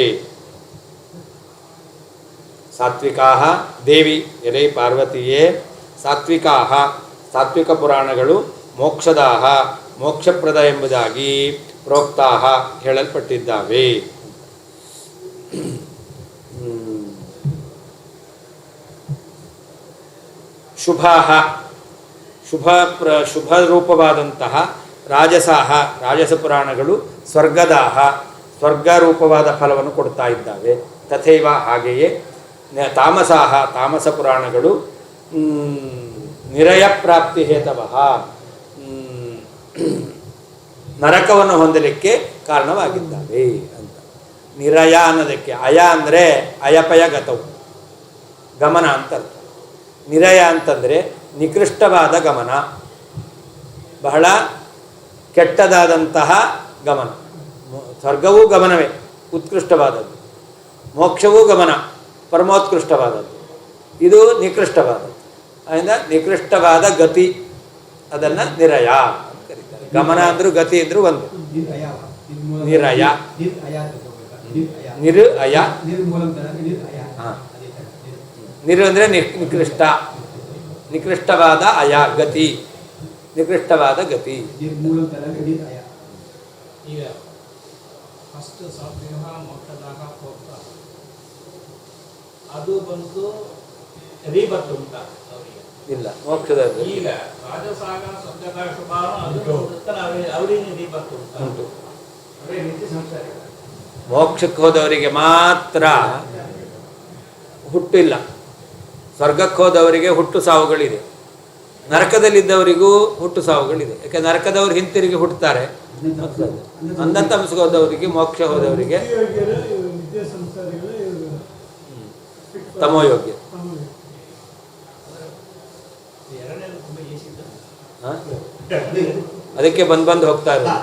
A: ಸಾತ್ವಿಕಾಹ ದೇವಿ ಎಲೈ ಪಾರ್ವತಿಯೇ, ಸಾತ್ವಿಕಾಹ ಸಾತ್ವಿಕ ಪುರಾಣಗಳು ಮೋಕ್ಷದಾಹ ಮೋಕ್ಷಪ್ರದ ಎಂಬುದಾಗಿ ಪ್ರೋಕ್ತಾಹ ಹೇಳಲ್ಪಟ್ಟಿದ್ದಾವೆ. ಶುಭಾಹ ಶುಭ ರೂಪವಾದಂತಹ ರಾಜಸಾಹ ರಾಜಸ ಪುರಾಣಗಳು ಸ್ವರ್ಗದಾಹ ಸ್ವರ್ಗರೂಪವಾದ ಫಲವನ್ನು ಕೊಡ್ತಾ ಇದ್ದಾವೆ. ತಥೈವ ಹಾಗೆಯೇ ತಾಮಸಾಹ ತಾಮಸ ಪುರಾಣಗಳು ನಿರಯ ಪ್ರಾಪ್ತಿ ಹೇತವಃ ನರಕವನ್ನು ಹೊಂದಲಿಕ್ಕೆ ಕಾರಣವಾಗಿದ್ದಾವೆ ಅಂತ. ನಿರಯ ಅನ್ನೋದಕ್ಕೆ ಅಯ ಅಂದರೆ ಅಯಪಯ ಗತವು ಗಮನ ಅಂತ ಅರ್ಥ. ನಿರಯ ಅಂತಂದರೆ ನಿಕೃಷ್ಟವಾದ ಗಮನ, ಬಹಳ ಕೆಟ್ಟದಾದಂತಹ ಗಮನ. ಸ್ವರ್ಗವೂ ಗಮನವೇ ಉತ್ಕೃಷ್ಟವಾದದ್ದು, ಮೋಕ್ಷವೂ ಗಮನ ಪರಮೋತ್ಕೃಷ್ಟವಾದದ್ದು, ಇದು ನಿಕೃಷ್ಟವಾದದ್ದು. ಅದರಿಂದ ನಿಕೃಷ್ಟವಾದ ಗತಿ, ಅದನ್ನು ನಿರಯ ಅಂತ ಕರೀತಾರೆ. ಗಮನ ಅಂದರೂ ಗತಿ ಅಂದರೂ ಒಂದು. ನಿರಯ ನಿರು ಅಯ ಹಾಂ, ನಿರು ಅಂದರೆ ನಿಕೃಷ್ಟ, ನಿಕೃಷ್ಟವಾದ ಅಯ ಗತಿ, ನಿಕೃಷ್ಟವಾದ ಗತಿ.
B: ಈಗ ಫಸ್ಟ್ ಸಾತ್ವಿಕ ಮೋಕ್ಷದಾಗ ಹೋಗ್ತಾ ಅದು ಬಂದು ರೀಬರ್ತ್ ಉಂಟಾ ಅವರಿಗೆ?
A: ಇಲ್ಲ, ಮೋಕ್ಷದ
B: ಈಗ ರಾಜಸಾಗ ಸತ್ಯಕ ಶುಭಾನ ಅದು ಅವರಿಗೆ ರೀಬರ್ತ್ ಉಂಟು. ಅದೇ ರೀತಿ ಸಂಸಾರಿಕ
A: ಮೋಕ್ಷಕ್ಕೆ ಹೋದವರಿಗೆ ಮಾತ್ರ ಹುಟ್ಟಿಲ್ಲ, ಸ್ವರ್ಗಕ್ಕೆ ಹೋದವರಿಗೆ ಹುಟ್ಟು ಸಾವುಗಳಿದೆ. ನರಕದಲ್ಲಿದ್ದವರಿಗೂ ಹುಟ್ಟು ಸಾವುಗಳಿದೆ. ಯಾಕೆ ನರಕದವರು ಹಿಂತಿರುಗಿ ಹುಟ್ಟುತ್ತಾರೆ, ಅಂದಂತ ಹೋದವರಿಗೆ, ಮೋಕ್ಷ ಹೋದವರಿಗೆ ತಮೋಯೋಗ್ಯ. ಅದಕ್ಕೆ ಬಂದು ಹೋಗ್ತಾ ಇರೋದು.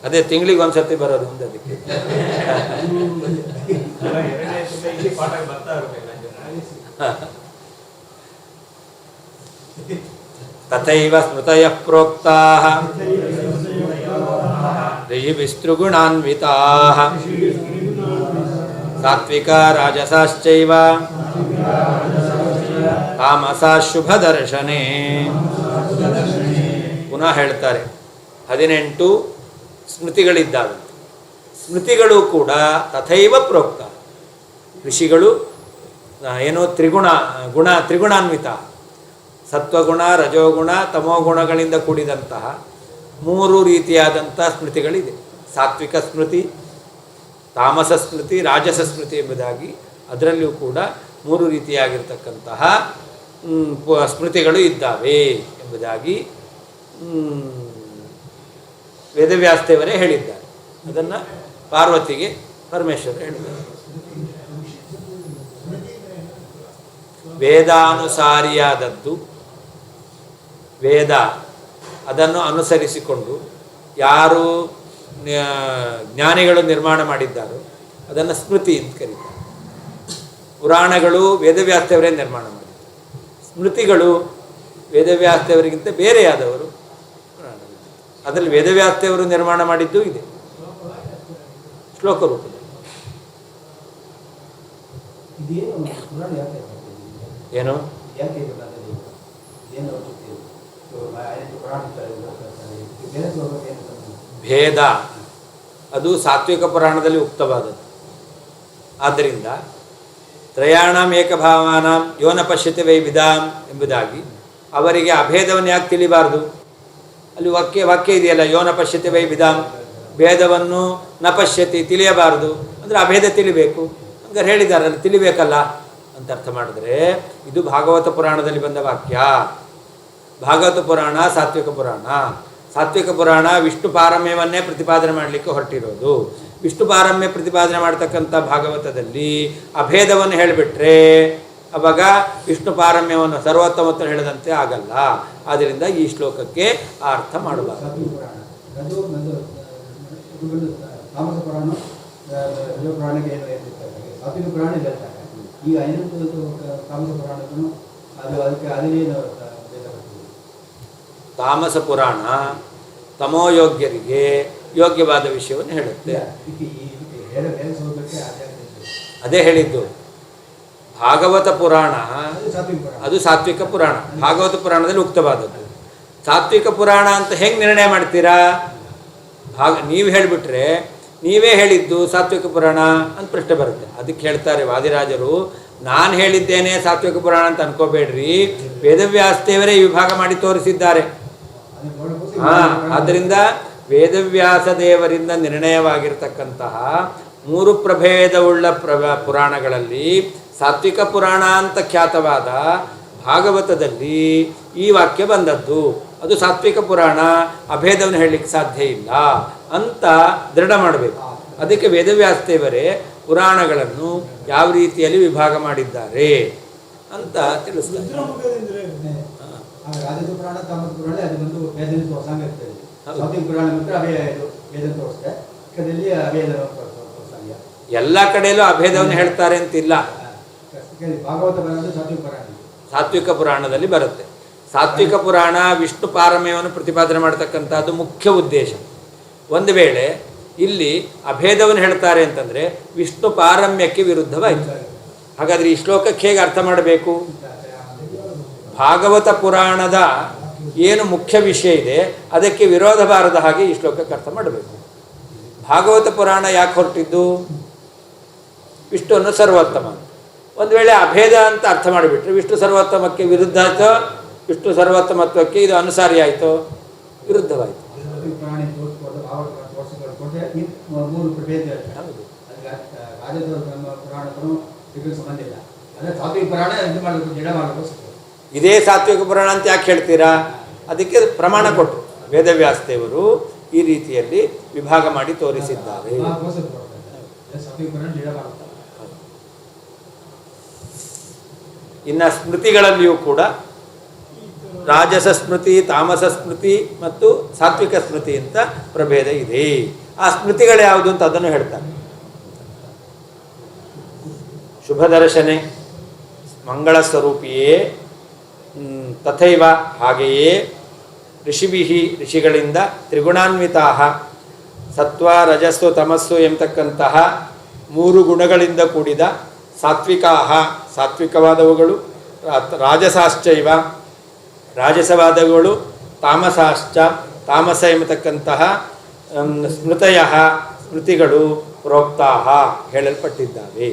A: ಅದೇ ತಿಂಗಳಿಗೆ ಒಂದ್ಸತಿ ಬರೋದು ಮುಂದೆ. ಅದಕ್ಕೆ ತಥೈವ ಸ್ಮೃತಯಃ ಪ್ರೋಕ್ತಾಃ ಋಷಿಭಿಸ್ತೃಗುಣಾನ್ವಿತಾಃ ಸಾತ್ವಿಕ ರಾಜಸಾಶ್ಚೈವ ತಾಮಸಾ ಶುಭದರ್ಶನೇ. ಪುನಃ ಹೇಳ್ತಾರೆ, 18 ಸ್ಮೃತಿಗಳಿದ್ದಾವೆ. ಸ್ಮೃತಿಗಳು ಕೂಡ ತಥೈವ ಪ್ರೋಕ್ತ. ಋಷಿಗಳು ಏನೋ ತ್ರಿಗುಣಾನ್ವಿತ, ಸತ್ವಗುಣ, ರಜೋಗುಣ, ತಮೋಗುಣಗಳಿಂದ ಕೂಡಿದಂತಹ 3 ರೀತಿಯಾದಂಥ ಸ್ಮೃತಿಗಳಿದೆ. ಸಾತ್ವಿಕ ಸ್ಮೃತಿ, ತಾಮಸ ಸ್ಮೃತಿ, ರಾಜಸ ಸ್ಮೃತಿ ಎಂಬುದಾಗಿ ಅದರಲ್ಲಿಯೂ ಕೂಡ 3 ರೀತಿಯಾಗಿರ್ತಕ್ಕಂತಹ ಸ್ಮೃತಿಗಳು ಇದ್ದಾವೆ ಎಂಬುದಾಗಿ ವೇದವ್ಯಾಸದೇವರೇ ಹೇಳಿದ್ದಾರೆ. ಅದನ್ನು ಪಾರ್ವತಿಗೆ ಪರಮೇಶ್ವರ ಹೇಳಿದ್ದಾರೆ. ವೇದಾನುಸಾರಿಯಾದದ್ದು, ವೇದ ಅದನ್ನು ಅನುಸರಿಸಿಕೊಂಡು ಯಾರು ಜ್ಞಾನಿಗಳು ನಿರ್ಮಾಣ ಮಾಡಿದ್ದಾರೋ ಅದನ್ನು ಸ್ಮೃತಿ ಅಂತ ಕರೀತಾರೆ. ಪುರಾಣಗಳು ವೇದವ್ಯಾಸದೇವರೇ ನಿರ್ಮಾಣ ಮಾಡಿದ್ದಾರೆ. ಸ್ಮೃತಿಗಳು ವೇದವ್ಯಾಸದೇವರಿಗಿಂತ ಬೇರೆಯಾದವರು ಪುರಾಣಗಳು. ಅದರಲ್ಲಿ ವೇದವ್ಯಾಸದೇವರು ನಿರ್ಮಾಣ ಮಾಡಿದ್ದು ಇದೆ ಶ್ಲೋಕ ರೂಪದಲ್ಲಿ. ಏನು ಭೇದ ಅದು ಸಾತ್ವಿಕ ಪುರಾಣದಲ್ಲಿ ಉಕ್ತವಾದದ್ದು. ಆದ್ದರಿಂದ ತ್ರಯಾಣಾಂ ಏಕಭಾವಾನಾಂ ಯೋನ ಪಶ್ಯತೆ ವೈವಿಧಾಂ ಎಂಬುದಾಗಿ ಅವರಿಗೆ ಅಭೇದವನ್ನು ಯಾಕೆ ತಿಳಿಬಾರ್ದು? ಅಲ್ಲಿ ವಾಕ್ಯ ಇದೆಯಲ್ಲ, ಯೋನ ಪಶ್ಯತೆ ವೈವಿಧಾಂ, ಭೇದವನ್ನು ನ ಪಶ್ಯತಿ ತಿಳಿಯಬಾರದು ಅಂದರೆ ಅಭೇದ ತಿಳಿಬೇಕು. ಹಂಗಾರೆ ಹೇಳಿದ್ದಾರೆ, ಅಲ್ಲಿ ತಿಳಿಬೇಕಲ್ಲ ಅಂತ ಅರ್ಥ ಮಾಡಿದ್ರೆ ಇದು ಭಾಗವತ ಪುರಾಣದಲ್ಲಿ ಬಂದ ವಾಕ್ಯ. ಭಾಗವತ ಪುರಾಣ ಸಾತ್ವಿಕ ಪುರಾಣ. ಸಾತ್ವಿಕ ಪುರಾಣ ವಿಷ್ಣು ಪಾರಮ್ಯವನ್ನೇ ಪ್ರತಿಪಾದನೆ ಮಾಡಲಿಕ್ಕೆ ಹೊರಟಿರೋದು. ವಿಷ್ಣು ಪಾರಮ್ಯ ಪ್ರತಿಪಾದನೆ ಮಾಡ್ತಕ್ಕಂಥ ಭಾಗವತದಲ್ಲಿ ಅಭೇದವನ್ನು ಹೇಳಿಬಿಟ್ರೆ ಅವಾಗ ವಿಷ್ಣು ಪಾರಮ್ಯವನ್ನು ಸರ್ವೋತ್ತಮತ್ವ ಹೇಳಿದಂತೆ ಆಗಲ್ಲ. ಆದ್ದರಿಂದ ಈ ಶ್ಲೋಕಕ್ಕೆ ಆ ಅರ್ಥ ಮಾಡಬಾರದು. ತಾಮಸ ಪುರಾಣ ತಮೋಯೋಗ್ಯರಿಗೆ ಯೋಗ್ಯವಾದ ವಿಷಯವನ್ನು ಹೇಳುತ್ತೆ. ಅದೇ ಹೇಳಿದ್ದು. ಭಾಗವತ ಪುರಾಣ ಅದು ಸಾತ್ವಿಕ ಪುರಾಣ, ಭಾಗವತ ಪುರಾಣದಲ್ಲಿ ಉಕ್ತವಾದದ್ದು. ಸಾತ್ವಿಕ ಪುರಾಣ ಅಂತ ಹೆಂಗೆ ನಿರ್ಣಯ ಮಾಡ್ತೀರಾ? ನೀವು ಹೇಳಿಬಿಟ್ರೆ ನೀವೇ ಹೇಳಿದ್ದು ಸಾತ್ವಿಕ ಪುರಾಣ ಅಂತ ಪ್ರಶ್ನೆ ಬರುತ್ತೆ. ಅದಕ್ಕೆ ಹೇಳ್ತಾರೆ ವಾದಿರಾಜರು, ನಾನು ಹೇಳಿದ್ದೇನೆ ಸಾತ್ವಿಕ ಪುರಾಣ ಅಂತ ಅನ್ಕೋಬೇಡ್ರಿ, ವೇದವ್ಯಾಸದೇವರೇ ವಿಭಾಗ ಮಾಡಿ ತೋರಿಸಿದ್ದಾರೆ. ಆದ್ದರಿಂದ ವೇದವ್ಯಾಸ ದೇವರಿಂದ ನಿರ್ಣಯವಾಗಿರ್ತಕ್ಕಂತಹ 3 ಪ್ರಭೇದವುಳ್ಳ ಪುರಾಣಗಳಲ್ಲಿ ಸಾತ್ವಿಕ ಪುರಾಣ ಅಂತ ಖ್ಯಾತವಾದ ಭಾಗವತದಲ್ಲಿ ಈ ವಾಕ್ಯ ಬಂದದ್ದು. ಅದು ಸಾತ್ವಿಕ ಪುರಾಣ, ಅಭೇದವನ್ನು ಹೇಳಲಿಕ್ಕೆ ಸಾಧ್ಯ ಇಲ್ಲ ಅಂತ ದೃಢ ಮಾಡಬೇಕು. ಅದಕ್ಕೆ ವೇದವ್ಯಾಸದೇವರೇ ಪುರಾಣಗಳನ್ನು ಯಾವ ರೀತಿಯಲ್ಲಿ ವಿಭಾಗ ಮಾಡಿದ್ದಾರೆ ಅಂತ ತಿಳಿಸ್ತಾರೆ.
C: ರಾಜಸ ಪುರಾಣ ತಾಮಸ ಪುರಾಣ ಅದು ಒಂದು ವೇದನೆ ತೋರ್ಸಂಗೆ ಇರ್ತದೆ. ಸಾತ್ವಿಕ ಪುರಾಣ ಮಾತ್ರ ಅಭೇದ ವೇದನೆ ತೋರಿಸುತ್ತೆ. ಕದಲ್ಲಿ ಅಭೇದ ತೋರ್ಸಂಗೆ
A: ಎಲ್ಲ ಕಡೆಯಲ್ಲೂ ಅಭೇದವನ್ನು ಹೇಳ್ತಾರೆ ಅಂತಿಲ್ಲ.
C: ಭಾಗವತ ಪುರಾಣ ಸಾತ್ವಿಕ ಪುರಾಣ,
A: ಸಾತ್ವಿಕ ಪುರಾಣದಲ್ಲಿ ಬರುತ್ತೆ. ಸಾತ್ವಿಕ ಪುರಾಣ ವಿಷ್ಣು ಪಾರಮ್ಯವನ್ನು ಪ್ರತಿಪಾದನೆ ಮಾಡತಕ್ಕಂಥದ್ದು ಮುಖ್ಯ ಉದ್ದೇಶ. ಒಂದು ವೇಳೆ ಇಲ್ಲಿ ಅಭೇದವನ್ನು ಹೇಳ್ತಾರೆ ಅಂತಂದರೆ ವಿಷ್ಣು ಪಾರಮ್ಯಕ್ಕೆ ವಿರುದ್ಧವಾಯಿತು. ಹಾಗಾದರೆ ಈ ಶ್ಲೋಕಕ್ಕೆ ಹೇಗೆ ಅರ್ಥ ಮಾಡಬೇಕು? ಭಾಗವತ ಪುರಾಣದ ಏನು ಮುಖ್ಯ ವಿಷಯ ಇದೆ ಅದಕ್ಕೆ ವಿರೋಧ ಬಾರದ ಹಾಗೆ ಈ ಶ್ಲೋಕಕ್ಕೆ ಅರ್ಥ ಮಾಡಬೇಕು. ಭಾಗವತ ಪುರಾಣ ಯಾಕೆ ಹೊರಟಿದ್ದು? ವಿಷ್ಣುವನ್ನು ಸರ್ವೋತ್ತಮ. ಒಂದು ವೇಳೆ ಅಭೇದ ಅಂತ ಅರ್ಥ ಮಾಡಿಬಿಟ್ರೆ ವಿಷ್ಣು ಸರ್ವೋತ್ತಮಕ್ಕೆ ವಿರುದ್ಧ ಆಯಿತು, ವಿಷ್ಣು ಸರ್ವೋತ್ತಮತ್ವಕ್ಕೆ ಇದು ಅನುಸಾರಿ ಆಯಿತು, ವಿರುದ್ಧವಾಯಿತು.
C: ಮೂರು ಪ್ರಭೇದ
A: ಹೌದು.
C: ರಾಜಸ ಪುರಾಣಕ್ಕೂ ಇದಕ್ಕೆ ಸಂಬಂಧ ಇಲ್ಲ. ಅಂದರೆ ಸಾತ್ವಿಕ ಪುರಾಣ ಇದು ಮಾಡಬೇಕು, ಜಡ ಮಾಡಬೇಕು.
A: ಇದೇ ಸಾತ್ವಿಕ ಪುರಾಣ ಅಂತ ಯಾಕೆ ಹೇಳ್ತೀರಾ? ಅದಕ್ಕೆ ಪ್ರಮಾಣ ಕೊಟ್ಟರು. ವೇದವ್ಯಾಸದೇವರು ಈ ರೀತಿಯಲ್ಲಿ ವಿಭಾಗ ಮಾಡಿ ತೋರಿಸಿದ್ದಾರೆ.
C: ಸಾತ್ವಿಕ ಪುರಾಣ ಜಡ ಮಾಡುತ್ತಾರೆ.
A: ಇನ್ನು ಸ್ಮೃತಿಗಳಲ್ಲಿಯೂ ಕೂಡ ರಾಜಸ ಸ್ಮೃತಿ, ತಾಮಸ ಸ್ಮೃತಿ ಮತ್ತು ಸಾತ್ವಿಕ ಸ್ಮೃತಿ ಅಂತ ಪ್ರಭೇದ ಇದೆ. ಆ ಸ್ಮೃತಿಗಳು ಯಾವುದು ಅಂತ ಅದನ್ನು ಹೇಳ್ತಾರೆ. ಶುಭದರ್ಶನೆ ಮಂಗಳ ಸ್ವರೂಪಿಯೇ, ತಥೈವ ಹಾಗೆಯೇ ಋಷಿಭಿಹಿ ಋಷಿಗಳಿಂದ ತ್ರಿಗುಣಾನ್ವಿತಾ ಸತ್ವ ರಜಸ್ಸು ತಮಸ್ಸು ಎಂಬತಕ್ಕಂತಹ ಮೂರು ಗುಣಗಳಿಂದ ಕೂಡಿದ ಸಾತ್ವಿಕಾಹ ಸಾತ್ವಿಕವಾದವುಗಳು, ರಾಜಸಾಶ್ಚೈವ ರಾಜಸವಾದವುಗಳು, ತಾಮಸಾಶ್ಚ ತಾಮಸ ಎಂಬತಕ್ಕಂತಹ ಸ್ಮೃತಯ ಸ್ಮೃತಿಗಳು ಪ್ರೋಕ್ತಾಹ ಹೇಳಲ್ಪಟ್ಟಿದ್ದಾವೆ.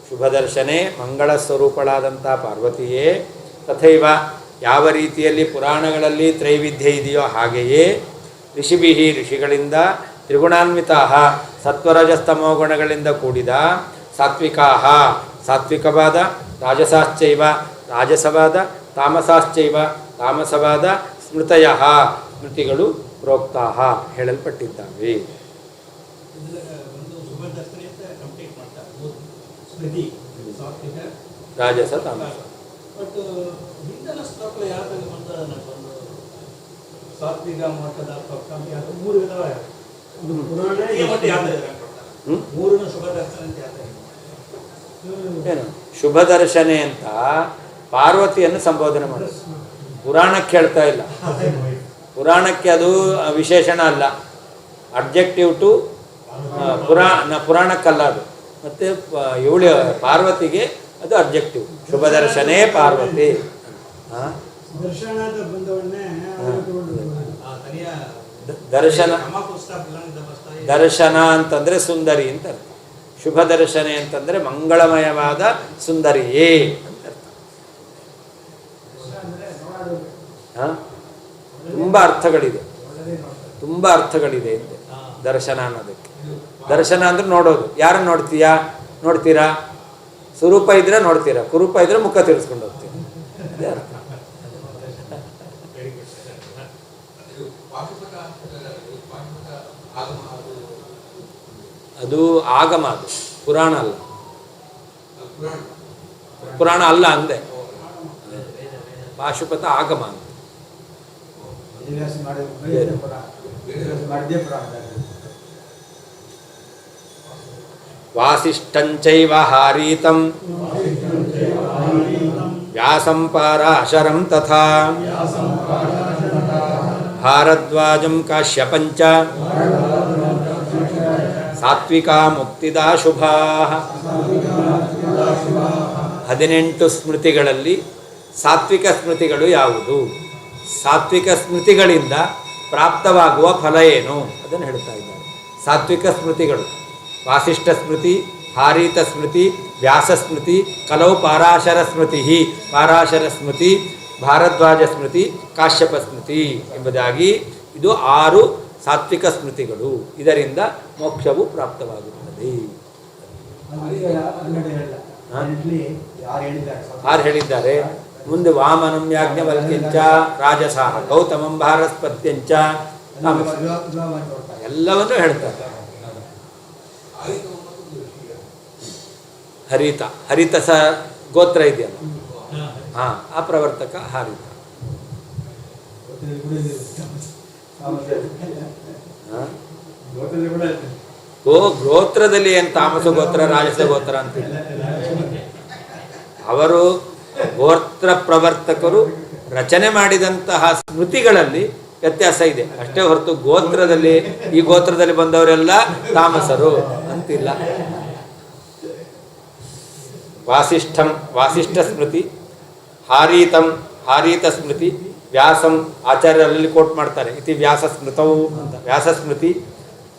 A: ಶುಭದರ್ಶನೆ ಮಂಗಳ ಸ್ವರೂಪಳಾದಂಥ ಪಾರ್ವತಿಯೇ, ತಥೈವ ಯಾವ ರೀತಿಯಲ್ಲಿ ಪುರಾಣಗಳಲ್ಲಿ ತ್ರೈವಿಧ್ಯ ಇದೆಯೋ ಹಾಗೆಯೇ ಋಷಿಭಿಹಿ ಋಷಿಗಳಿಂದ ತ್ರಿಗುಣಾನ್ವಿತಾ ಸತ್ವರಜಸ್ತಮೋ ಗುಣಗಳಿಂದ ಕೂಡಿದ ಸಾತ್ವಿಕಾಹ ಸಾತ್ವಿಕವಾದ, ರಾಜಸಾಶ್ಚೈವ ರಾಜಸವಾದ, ತಾಮಸಾಶ್ಚೈವ ತಾಮಸವಾದ, ಸ್ಮೃತಯ ಸ್ಮೃತಿಗಳು ಪ್ರೋಕ್ತಾಹ ಹೇಳಲ್ಪಟ್ಟಿದ್ದಾವೆ. ರಾಜಸ ತಾಮಸ.
B: ಬಟ್ ಹಿಂದಿನ ಶ್ಲೋಕ ಯಾವ್ದು ಬಂದ ಸಾತ್ವಿಕ ಮಟ್ಟದ ಮೂರು ವಿಧವ ಮೂರನ್ನು ಶುಭ ದರ್ಶನ ಅಂತ
A: ಏನು ಶುಭ ದರ್ಶನೆ ಅಂತ ಪಾರ್ವತಿಯನ್ನು ಸಂಬೋಧನೆ ಮಾಡೋದು. ಪುರಾಣಕ್ಕೆ ಹೇಳ್ತಾ ಇಲ್ಲ. ಪುರಾಣಕ್ಕೆ ಅದು ವಿಶೇಷಣ ಅಲ್ಲ, ಅಬ್ಜೆಕ್ಟಿವ್ ಟು ಪುರಾಣಕ್ಕಲ್ಲ ಅದು. ಮತ್ತು ಇವಳು ಪಾರ್ವತಿಗೆ ಅದು ಅಬ್ಜೆಕ್ಟಿವ್. ಶುಭ ದರ್ಶನೇ ಪಾರ್ವತಿ. ದರ್ಶನ ದರ್ಶನ ಅಂತಂದರೆ ಸುಂದರಿ ಅಂತ ಅರ್ಥ. ಶುಭ ದರ್ಶನೆ ಅಂತಂದರೆ ಮಂಗಳಮಯವಾದ ಸುಂದರಿಯೇ ಅಂತ ಅರ್ಥ. ತುಂಬ ಅರ್ಥಗಳಿದೆ, ತುಂಬ ಅರ್ಥಗಳಿದೆ ಅಂತೆ ದರ್ಶನ ಅನ್ನೋದಕ್ಕೆ. ದರ್ಶನ ಅಂದ್ರೆ ನೋಡೋದು. ಯಾರನ್ನು ನೋಡ್ತೀರಾ? ಸ್ವರೂಪ ಇದ್ರೆ ನೋಡ್ತೀರಾ, ಕುರೂಪ ಇದ್ರೆ ಮುಖ ತಿರ್ಸ್ಕೊಂಡು ಹೋಗ್ತೀರಾ. ಅದೇ ಅರ್ಥ. ಅದು ಆಗಮ, ಅದು ಪುರಾಣ ಅಲ್ಲ. ಪುರಾಣ ಅಲ್ಲ ಅಂದೆ, ಪಾಶುಪತ ಆಗಮ ಅಂತ. ವಾಸಿಷ್ಠಂಚೈವ ಹಾರೀತಂ ವ್ಯಾಸಂ ಪಾರಾಶರಂ ತಥಾ ಭಾರದ್ವಾಜಂ ಕಾಶ್ಯಪಂಚ ಸಾತ್ವಿಕಾ ಮುಕ್ತಿದಾ ಶುಭಾ. 18 ಸ್ಮೃತಿಗಳಲ್ಲಿ ಸಾತ್ವಿಕ ಸ್ಮೃತಿಗಳು ಯಾವುದು? ಸಾತ್ವಿಕ ಸ್ಮೃತಿಗಳಿಂದ ಪ್ರಾಪ್ತವಾಗುವ ಫಲ ಏನು ಅದನ್ನು ಹೇಳ್ತಾ ಇದ್ದಾರೆ. ಸಾತ್ವಿಕ ಸ್ಮೃತಿಗಳು ವಾಸಿಷ್ಠ ಸ್ಮೃತಿ, ಹಾರೀತ ಸ್ಮೃತಿ, ವ್ಯಾಸ ಸ್ಮೃತಿ, ಕಲವು ಪಾರಾಶರ ಸ್ಮೃತಿ, ಪಾರಾಶರ ಸ್ಮೃತಿ, ಭಾರದ್ವಾಜ ಸ್ಮೃತಿ, ಕಾಶ್ಯಪ ಸ್ಮೃತಿ ಎಂಬುದಾಗಿ ಇದು 6 ಸಾತ್ವಿಕ ಸ್ಮೃತಿಗಳು. ಇದರಿಂದ ಮೋಕ್ಷವು ಪ್ರಾಪ್ತವಾಗುತ್ತದೆ. 6 ಹೇಳಿದ್ದಾರೆ. ಮುಂದೆ ವಾಮನಂ ಯಾಜ್ಞವಲ್ಕ್ಯಂಚ ರಾಜಸಾಹ ಗೌತಮಂ ಭಾರಸ್ಪತ್ಯಂಚ ತಾಮಸ.
C: ವಿವಾಹ ಮಾಡಿ ಕೊಡ್ತಾರೆ.
A: ಎಲ್ಲವನ್ನೂ ಹೇಳ್ತಾರೆ. ಹರಿತ ಹರಿತ ಸ ಗೋತ್ರ ಇದೆಯಲ್ಲ, ಆ ಪ್ರವರ್ತಕ ಹರಿತ.
C: ಗೊತ್ತಿಲ್ಲ ಕೂಡ ಇದೆ. ಗೊತ್ತಿಲ್ಲ ಕೂಡ ಇದೆ.
A: ಗೋತ್ರದಲ್ಲಿ ಏನು ತಾಮಸ ಗೋತ್ರ ರಾಜಸ ಗೋತ್ರ ಅಂತಿಲ್ಲ. ಅವರು ಗೋತ್ರ ಪ್ರವರ್ತಕರು ರಚನೆ ಮಾಡಿದಂತಹ ಸ್ಮೃತಿಗಳಲ್ಲಿ ವ್ಯತ್ಯಾಸ ಇದೆ ಅಷ್ಟೇ ಹೊರತು ಗೋತ್ರದಲ್ಲಿ ಈ ಗೋತ್ರದಲ್ಲಿ ಬಂದವರೆಲ್ಲ ತಾಮಸರು ಅಂತಿಲ್ಲ. ವಾಸಿಷ್ಠಂ ವಾಸಿಷ್ಠ ಸ್ಮೃತಿ, ಹಾರೀತಂ ಹಾರೀತ ಸ್ಮೃತಿ, ವ್ಯಾಸಂ ಆಚಾರ್ಯರಲ್ಲಿ ಕೋಟ್ ಮಾಡ್ತಾರೆ ಇತಿ ವ್ಯಾಸ ಸ್ಮೃತವು ಅಂತ, ವ್ಯಾಸ ಸ್ಮೃತಿ.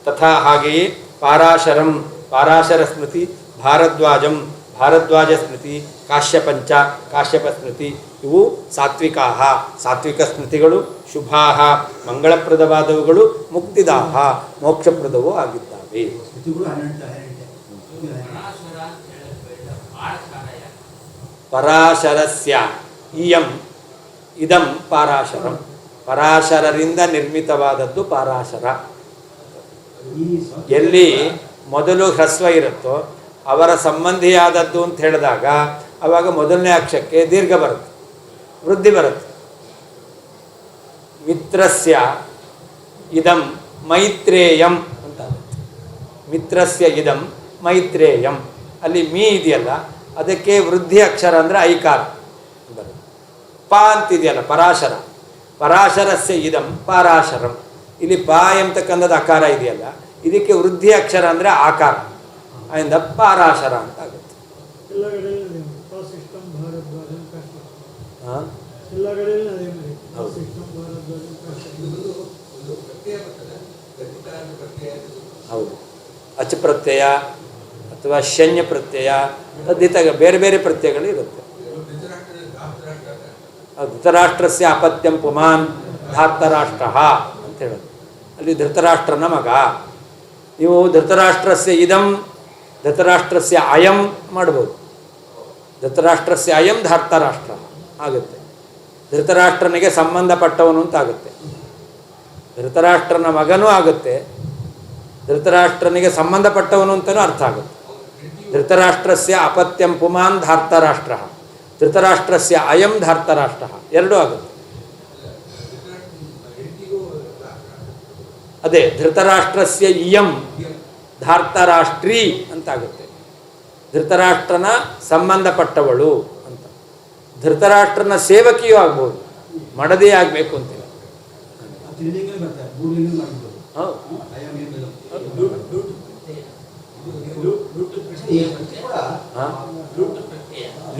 A: ತಥಾ ಹಾಗೆಯೇ ಪಾರಾಶರಂ ಪಾರಾಶರ ಸ್ಮೃತಿ, ಭಾರದ್ವಾಜಂ ಭಾರದ್ವಾಜ ಸ್ಮೃತಿ, ಕಾಶ್ಯಪಂಚ ಕಾಶ್ಯಪ ಸ್ಮೃತಿ. ಇವು ಸಾತ್ವಿಕಾಹ ಸಾತ್ವಿಕ ಸ್ಮೃತಿಗಳು, ಶುಭಾಹ ಮಂಗಳಪ್ರದವಾದವುಗಳು, ಮುಕ್ತಿದಾಹ ಮೋಕ್ಷಪ್ರದವೂ ಆಗಿದ್ದಾವೆ.
C: ಸ್ಮೃತಿಗಳು 12.
A: ಪರಾಶರಸ್ಯ ಇಯಂ ಇದಂ ಪಾರಾಶರಂ. ಪರಾಶರರಿಂದ ನಿರ್ಮಿತವಾದದ್ದು ಪಾರಾಶರ. ಎಲ್ಲಿ ಮೊದಲು ಹ್ರಸ್ವ ಇರುತ್ತೋ ಅವರ ಸಂಬಂಧಿಯಾದದ್ದು ಅಂತ ಹೇಳಿದಾಗ ಆವಾಗ ಮೊದಲನೇ ಅಕ್ಷರಕ್ಕೆ ದೀರ್ಘ ಬರುತ್ತೆ, ವೃದ್ಧಿ ಬರುತ್ತೆ. ಮಿತ್ರಸ್ಯ ಇದಂ ಮೈತ್ರೇಯಂ ಅಂತ, ಮಿತ್ರಸ್ಯ ಇದಂ ಮೈತ್ರೇಯಂ. ಅಲ್ಲಿ ಮೀ ಇದೆಯಲ್ಲ ಅದಕ್ಕೆ ವೃದ್ಧಿ ಅಕ್ಷರ ಅಂದರೆ ಐಕಾರ ಬರುತ್ತೆ. ಪಾ ಅಂತಿದೆಯಲ್ಲ ಪರಾಶರ, ಪರಾಶರಸ್ಯ ಇದಂ ಪಾರಾಶರಂ. ಇಲ್ಲಿ ಪಾ ಎಂಬತಕ್ಕಂಥದ್ದು ಅಕಾರ ಇದೆಯಲ್ಲ ಇದಕ್ಕೆ ವೃದ್ಧಿ ಅಕ್ಷರ ಅಂದರೆ ಆಕಾರ, ಅದರಿಂದ ಪಾರಾಶರ ಅಂತ ಆಗುತ್ತೆ. ಹೌದು, ಅಚ್ ಪ್ರತ್ಯಯ ಅಥವಾ ಶನ್ಯ ಪ್ರತ್ಯಯ ತದ್ದಿತ ಬೇರೆ ಬೇರೆ ಪ್ರತ್ಯಯಗಳು ಇರುತ್ತೆ. ಧೃತರಾಷ್ಟ್ರಸ್ಯ ಅಪತ್ಯಂ ಪುಮಾನ್ ಧಾರ್ತರಾಷ್ಟ್ರ ಅಂತ ಹೇಳೋದು. ಅಲ್ಲಿ ಧೃತರಾಷ್ಟ್ರನ ಮಗ. ನೀವು ಧೃತರಾಷ್ಟ್ರಸ್ಯ ಇದಂ ಧೃತರಾಷ್ಟ್ರಸ್ಯ ಅಯಂ ಮಾಡ್ಬೋದು. ಧೃತರಾಷ್ಟ್ರಸ್ಯ ಅಯಂ ಧಾರ್ತರಾಷ್ಟ್ರ ಆಗುತ್ತೆ. ಧೃತರಾಷ್ಟ್ರನಿಗೆ ಸಂಬಂಧಪಟ್ಟವನು ಅಂತ ಆಗುತ್ತೆ. ಧೃತರಾಷ್ಟ್ರನ ಮಗನೂ ಆಗುತ್ತೆ, ಧೃತರಾಷ್ಟ್ರನಿಗೆ ಸಂಬಂಧಪಟ್ಟವನು ಅಂತಲೂ ಅರ್ಥ ಆಗುತ್ತೆ. ಧೃತರಾಷ್ಟ್ರಸ್ಯ ಅಪತ್ಯಂ ಪುಮಾನ್ ಧಾರ್ತರಾಷ್ಟ್ರ, ಧೃತರಾಷ್ಟ್ರಸ್ಯ ಅಯಂ ಧಾರ್ತರಾಷ್ಟ್ರ ಎರಡೂ ಆಗುತ್ತೆ. ಅದೇ ಧೃತರಾಷ್ಟ್ರಸ್ಯ ಇಯಂ ಧಾರ್ತರಾಷ್ಟ್ರೀ ಅಂತಾಗುತ್ತೆ. ಧೃತರಾಷ್ಟ್ರನ ಸಂಬಂಧಪಟ್ಟವಳು ಅಂತ. ಧೃತರಾಷ್ಟ್ರನ ಸೇವಕಿಯೂ ಆಗ್ಬೋದು, ಮಡದಿ ಆಗಬೇಕು ಅಂತಿಲ್ಲ.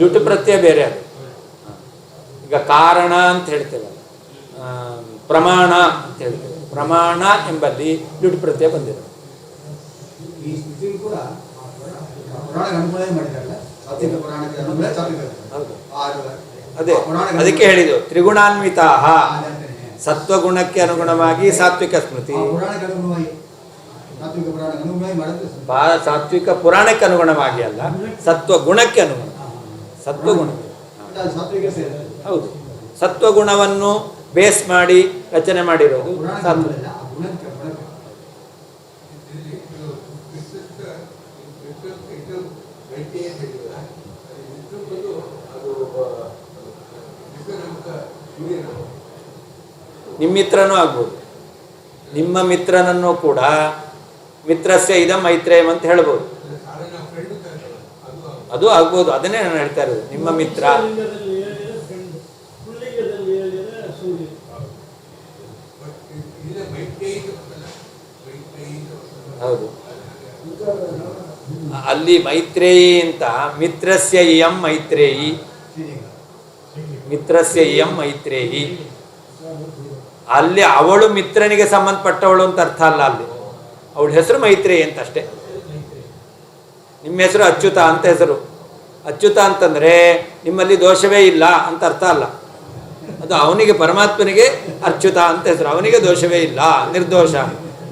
A: ಲುಟು ಪ್ರತ್ಯಯ ಬೇರೆ ಅದು. ಈಗ ಕಾರಣ ಅಂತ ಹೇಳ್ತೇವೆ, ಪ್ರಮಾಣ ಅಂತ ಹೇಳ್ತೇವೆ. ಪ್ರಮಾಣ ಎಂಬಲ್ಲಿ ಲುಟು ಪ್ರತ್ಯಯ ಬಂದಿದೆ.
C: ಈ ಸ್ಥಿತಿ ಕೂಡ ಪುರಾಣಕ್ಕೆ ಅನುಗುಣ ಮಾಡಿದಾರಲ್ಲ, ಸಾತ್ವಿಕ ಪುರಾಣಕ್ಕೆ ಅನುಗುಣ ಸಾತ್ವಿಕ.
A: ಹೌದು, ಅದೇ ಅದಕ್ಕೆ ಹೇಳಿದ್ದು ತ್ರಿಗುಣಾನ್ವಿತಾ, ಸತ್ವಗುಣಕ್ಕೆ ಅನುಗುಣವಾಗಿ ಸಾತ್ವಿಕ ಸ್ಮೃತಿ,
C: ಪುರಾಣಕ್ಕೆ ಅನುಗುಣವಾಗಿ ಸಾತ್ವಿಕ ಪುರಾಣಕ್ಕೆ ಅನುಗುಣವಾಗಿ ಮಾಡಿದ್ರೆ
A: ಸಾತ್ವಿಕ ಪುರಾಣಕ್ಕೆ ಅನುಗುಣವಾಗಿ ಅಲ್ಲ, ಸತ್ವಗುಣಕ್ಕೆ ಅನುಗುಣ. ಸತ್ವಗುಣ
C: ಸಾತ್ವಿಕ ಸೇರಿದೆ.
A: ಹೌದು, ಸತ್ವಗುಣವನ್ನು ಬೇಸ್ ಮಾಡಿ ರಚನೆ ಮಾಡಿರೋದು ಸಾತ್ವಿಕ. ನಿಮ್ಮ ಮಿತ್ರನೂ ಆಗ್ಬೋದು. ನಿಮ್ಮ ಮಿತ್ರನನ್ನು ಕೂಡ ಮಿತ್ರಸ್ಯ ಇದಂ ಮೈತ್ರೇಯಂ ಅಂತ ಹೇಳ್ಬೋದು, ಅದು ಆಗ್ಬೋದು. ಅದನ್ನೇ ನಾನು ಹೇಳ್ತಾ ಇರೋದು. ನಿಮ್ಮ ಮಿತ್ರ ಹೌದು, ಅಲ್ಲಿ ಮೈತ್ರೇಯಿ ಅಂತ ಮಿತ್ರಸ್ಯ ಇಯಂ ಮೈತ್ರೇಯಿ, ಮಿತ್ರಸ್ಯ ಇಯಂ ಮೈತ್ರೇಯಿ. ಅಲ್ಲಿ ಅವಳು ಮಿತ್ರನಿಗೆ ಸಂಬಂಧಪಟ್ಟವಳು ಅಂತ ಅರ್ಥ ಅಲ್ಲ. ಅಲ್ಲಿ ಅವಳ ಹೆಸರು ಮೈತ್ರೇಯಿ ಅಂತ ಅಷ್ಟೇ. ನಿಮ್ಮ ಹೆಸರು ಅಚ್ಯುತ ಅಂತ ಹೆಸರು. ಅಚ್ಯುತ ಅಂತಂದರೆ ನಿಮ್ಮಲ್ಲಿ ದೋಷವೇ ಇಲ್ಲ ಅಂತ ಅರ್ಥ ಅಲ್ಲ. ಅದು ಅವನಿಗೆ ಪರಮಾತ್ಮನಿಗೆ ಅಚ್ಯುತ ಅಂತ ಹೆಸರು, ಅವನಿಗೆ ದೋಷವೇ ಇಲ್ಲ, ನಿರ್ದೋಷ.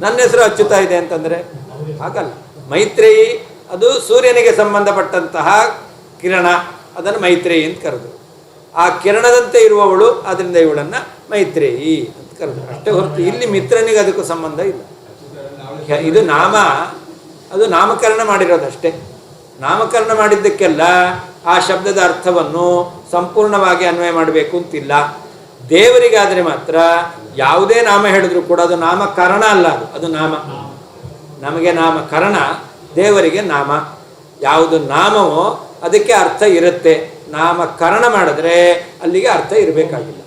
A: ನನ್ನ ಹೆಸರು ಅಚ್ಯುತ ಇದೆ ಅಂತಂದರೆ ಹಾಗಲ್ಲ. ಮೈತ್ರೇಯಿ ಅದು ಸೂರ್ಯನಿಗೆ ಸಂಬಂಧಪಟ್ಟಂತಹ ಕಿರಣ, ಅದನ್ನು ಮೈತ್ರೇಯಿ ಅಂತ ಕರೆದು. ಆ ಕಿರಣದಂತೆ ಇರುವವಳು, ಅದರಿಂದ ಇವಳನ್ನು ಮೈತ್ರೇಯಿ ಅಂತ ಕರೆದ್ರು ಅಷ್ಟೇ ಹೊರತು ಇಲ್ಲಿ ಮಿತ್ರನಿಗೆ ಅದಕ್ಕೂ ಸಂಬಂಧ ಇಲ್ಲ. ಇದು ನಾಮ, ಅದು ನಾಮಕರಣ ಮಾಡಿರೋದಷ್ಟೇ. ನಾಮಕರಣ ಮಾಡಿದ್ದಕ್ಕೆಲ್ಲ ಆ ಶಬ್ದದ ಅರ್ಥವನ್ನು ಸಂಪೂರ್ಣವಾಗಿ ಅನ್ವಯ ಮಾಡಬೇಕು ಅಂತಿಲ್ಲ. ದೇವರಿಗಾದರೆ ಮಾತ್ರ ಯಾವುದೇ ನಾಮ ಹೇಳಿದ್ರು ಕೂಡ ಅದು ನಾಮಕರಣ ಅಲ್ಲ, ಅದು ನಾಮ. ನಮಗೆ ನಾಮಕರಣ, ದೇವರಿಗೆ ನಾಮ. ಯಾವುದು ನಾಮವೋ ಅದಕ್ಕೆ ಅರ್ಥ ಇರುತ್ತೆ. ನಾಮಕರಣ ಮಾಡಿದ್ರೆ ಅಲ್ಲಿಗೆ ಅರ್ಥ ಇರಬೇಕಾಗಿಲ್ಲ.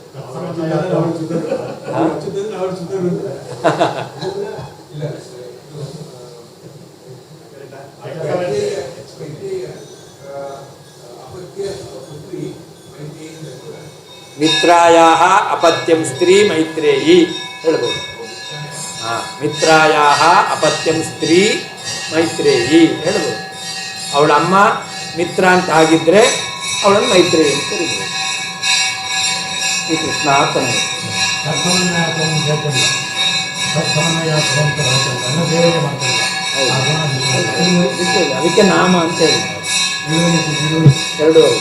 A: ಮಿತ್ರಾಯಾಹ ಅಪತ್ಯಂ ಸ್ತ್ರೀ ಮೈತ್ರೇಯಿ ಹೇಳ್ಬೋದು. ಮಿತ್ರಾಯಾಹ ಅಪತ್ಯಂ ಸ್ತ್ರೀ ಮೈತ್ರೇಯಿ ಹೇಳ್ಬೋದು. ಅವಳ ಅಮ್ಮ ಮಿತ್ರ ಅಂತ ಆಗಿದ್ರೆ ಅವಳನ್ನು ಮೈತ್ರೇಯಿ ಅಂತ ಕರೀಬೋದು. ಶ್ರೀ ಕೃಷ್ಣ ಆತನ ಅದಕ್ಕೆ ನಾಮ ಅಂತ ಹೇಳಿ ಎರಡೂವರೆ.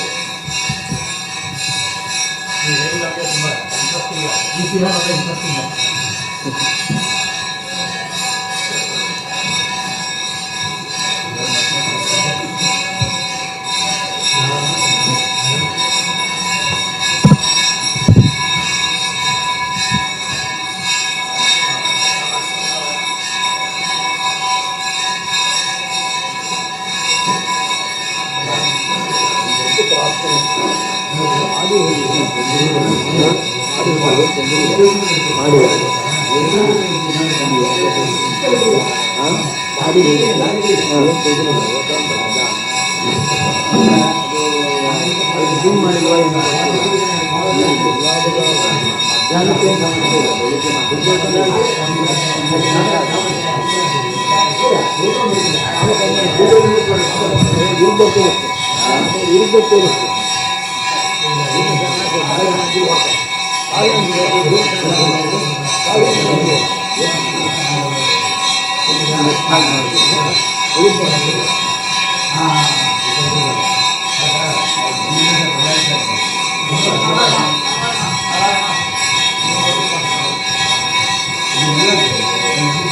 C: Ah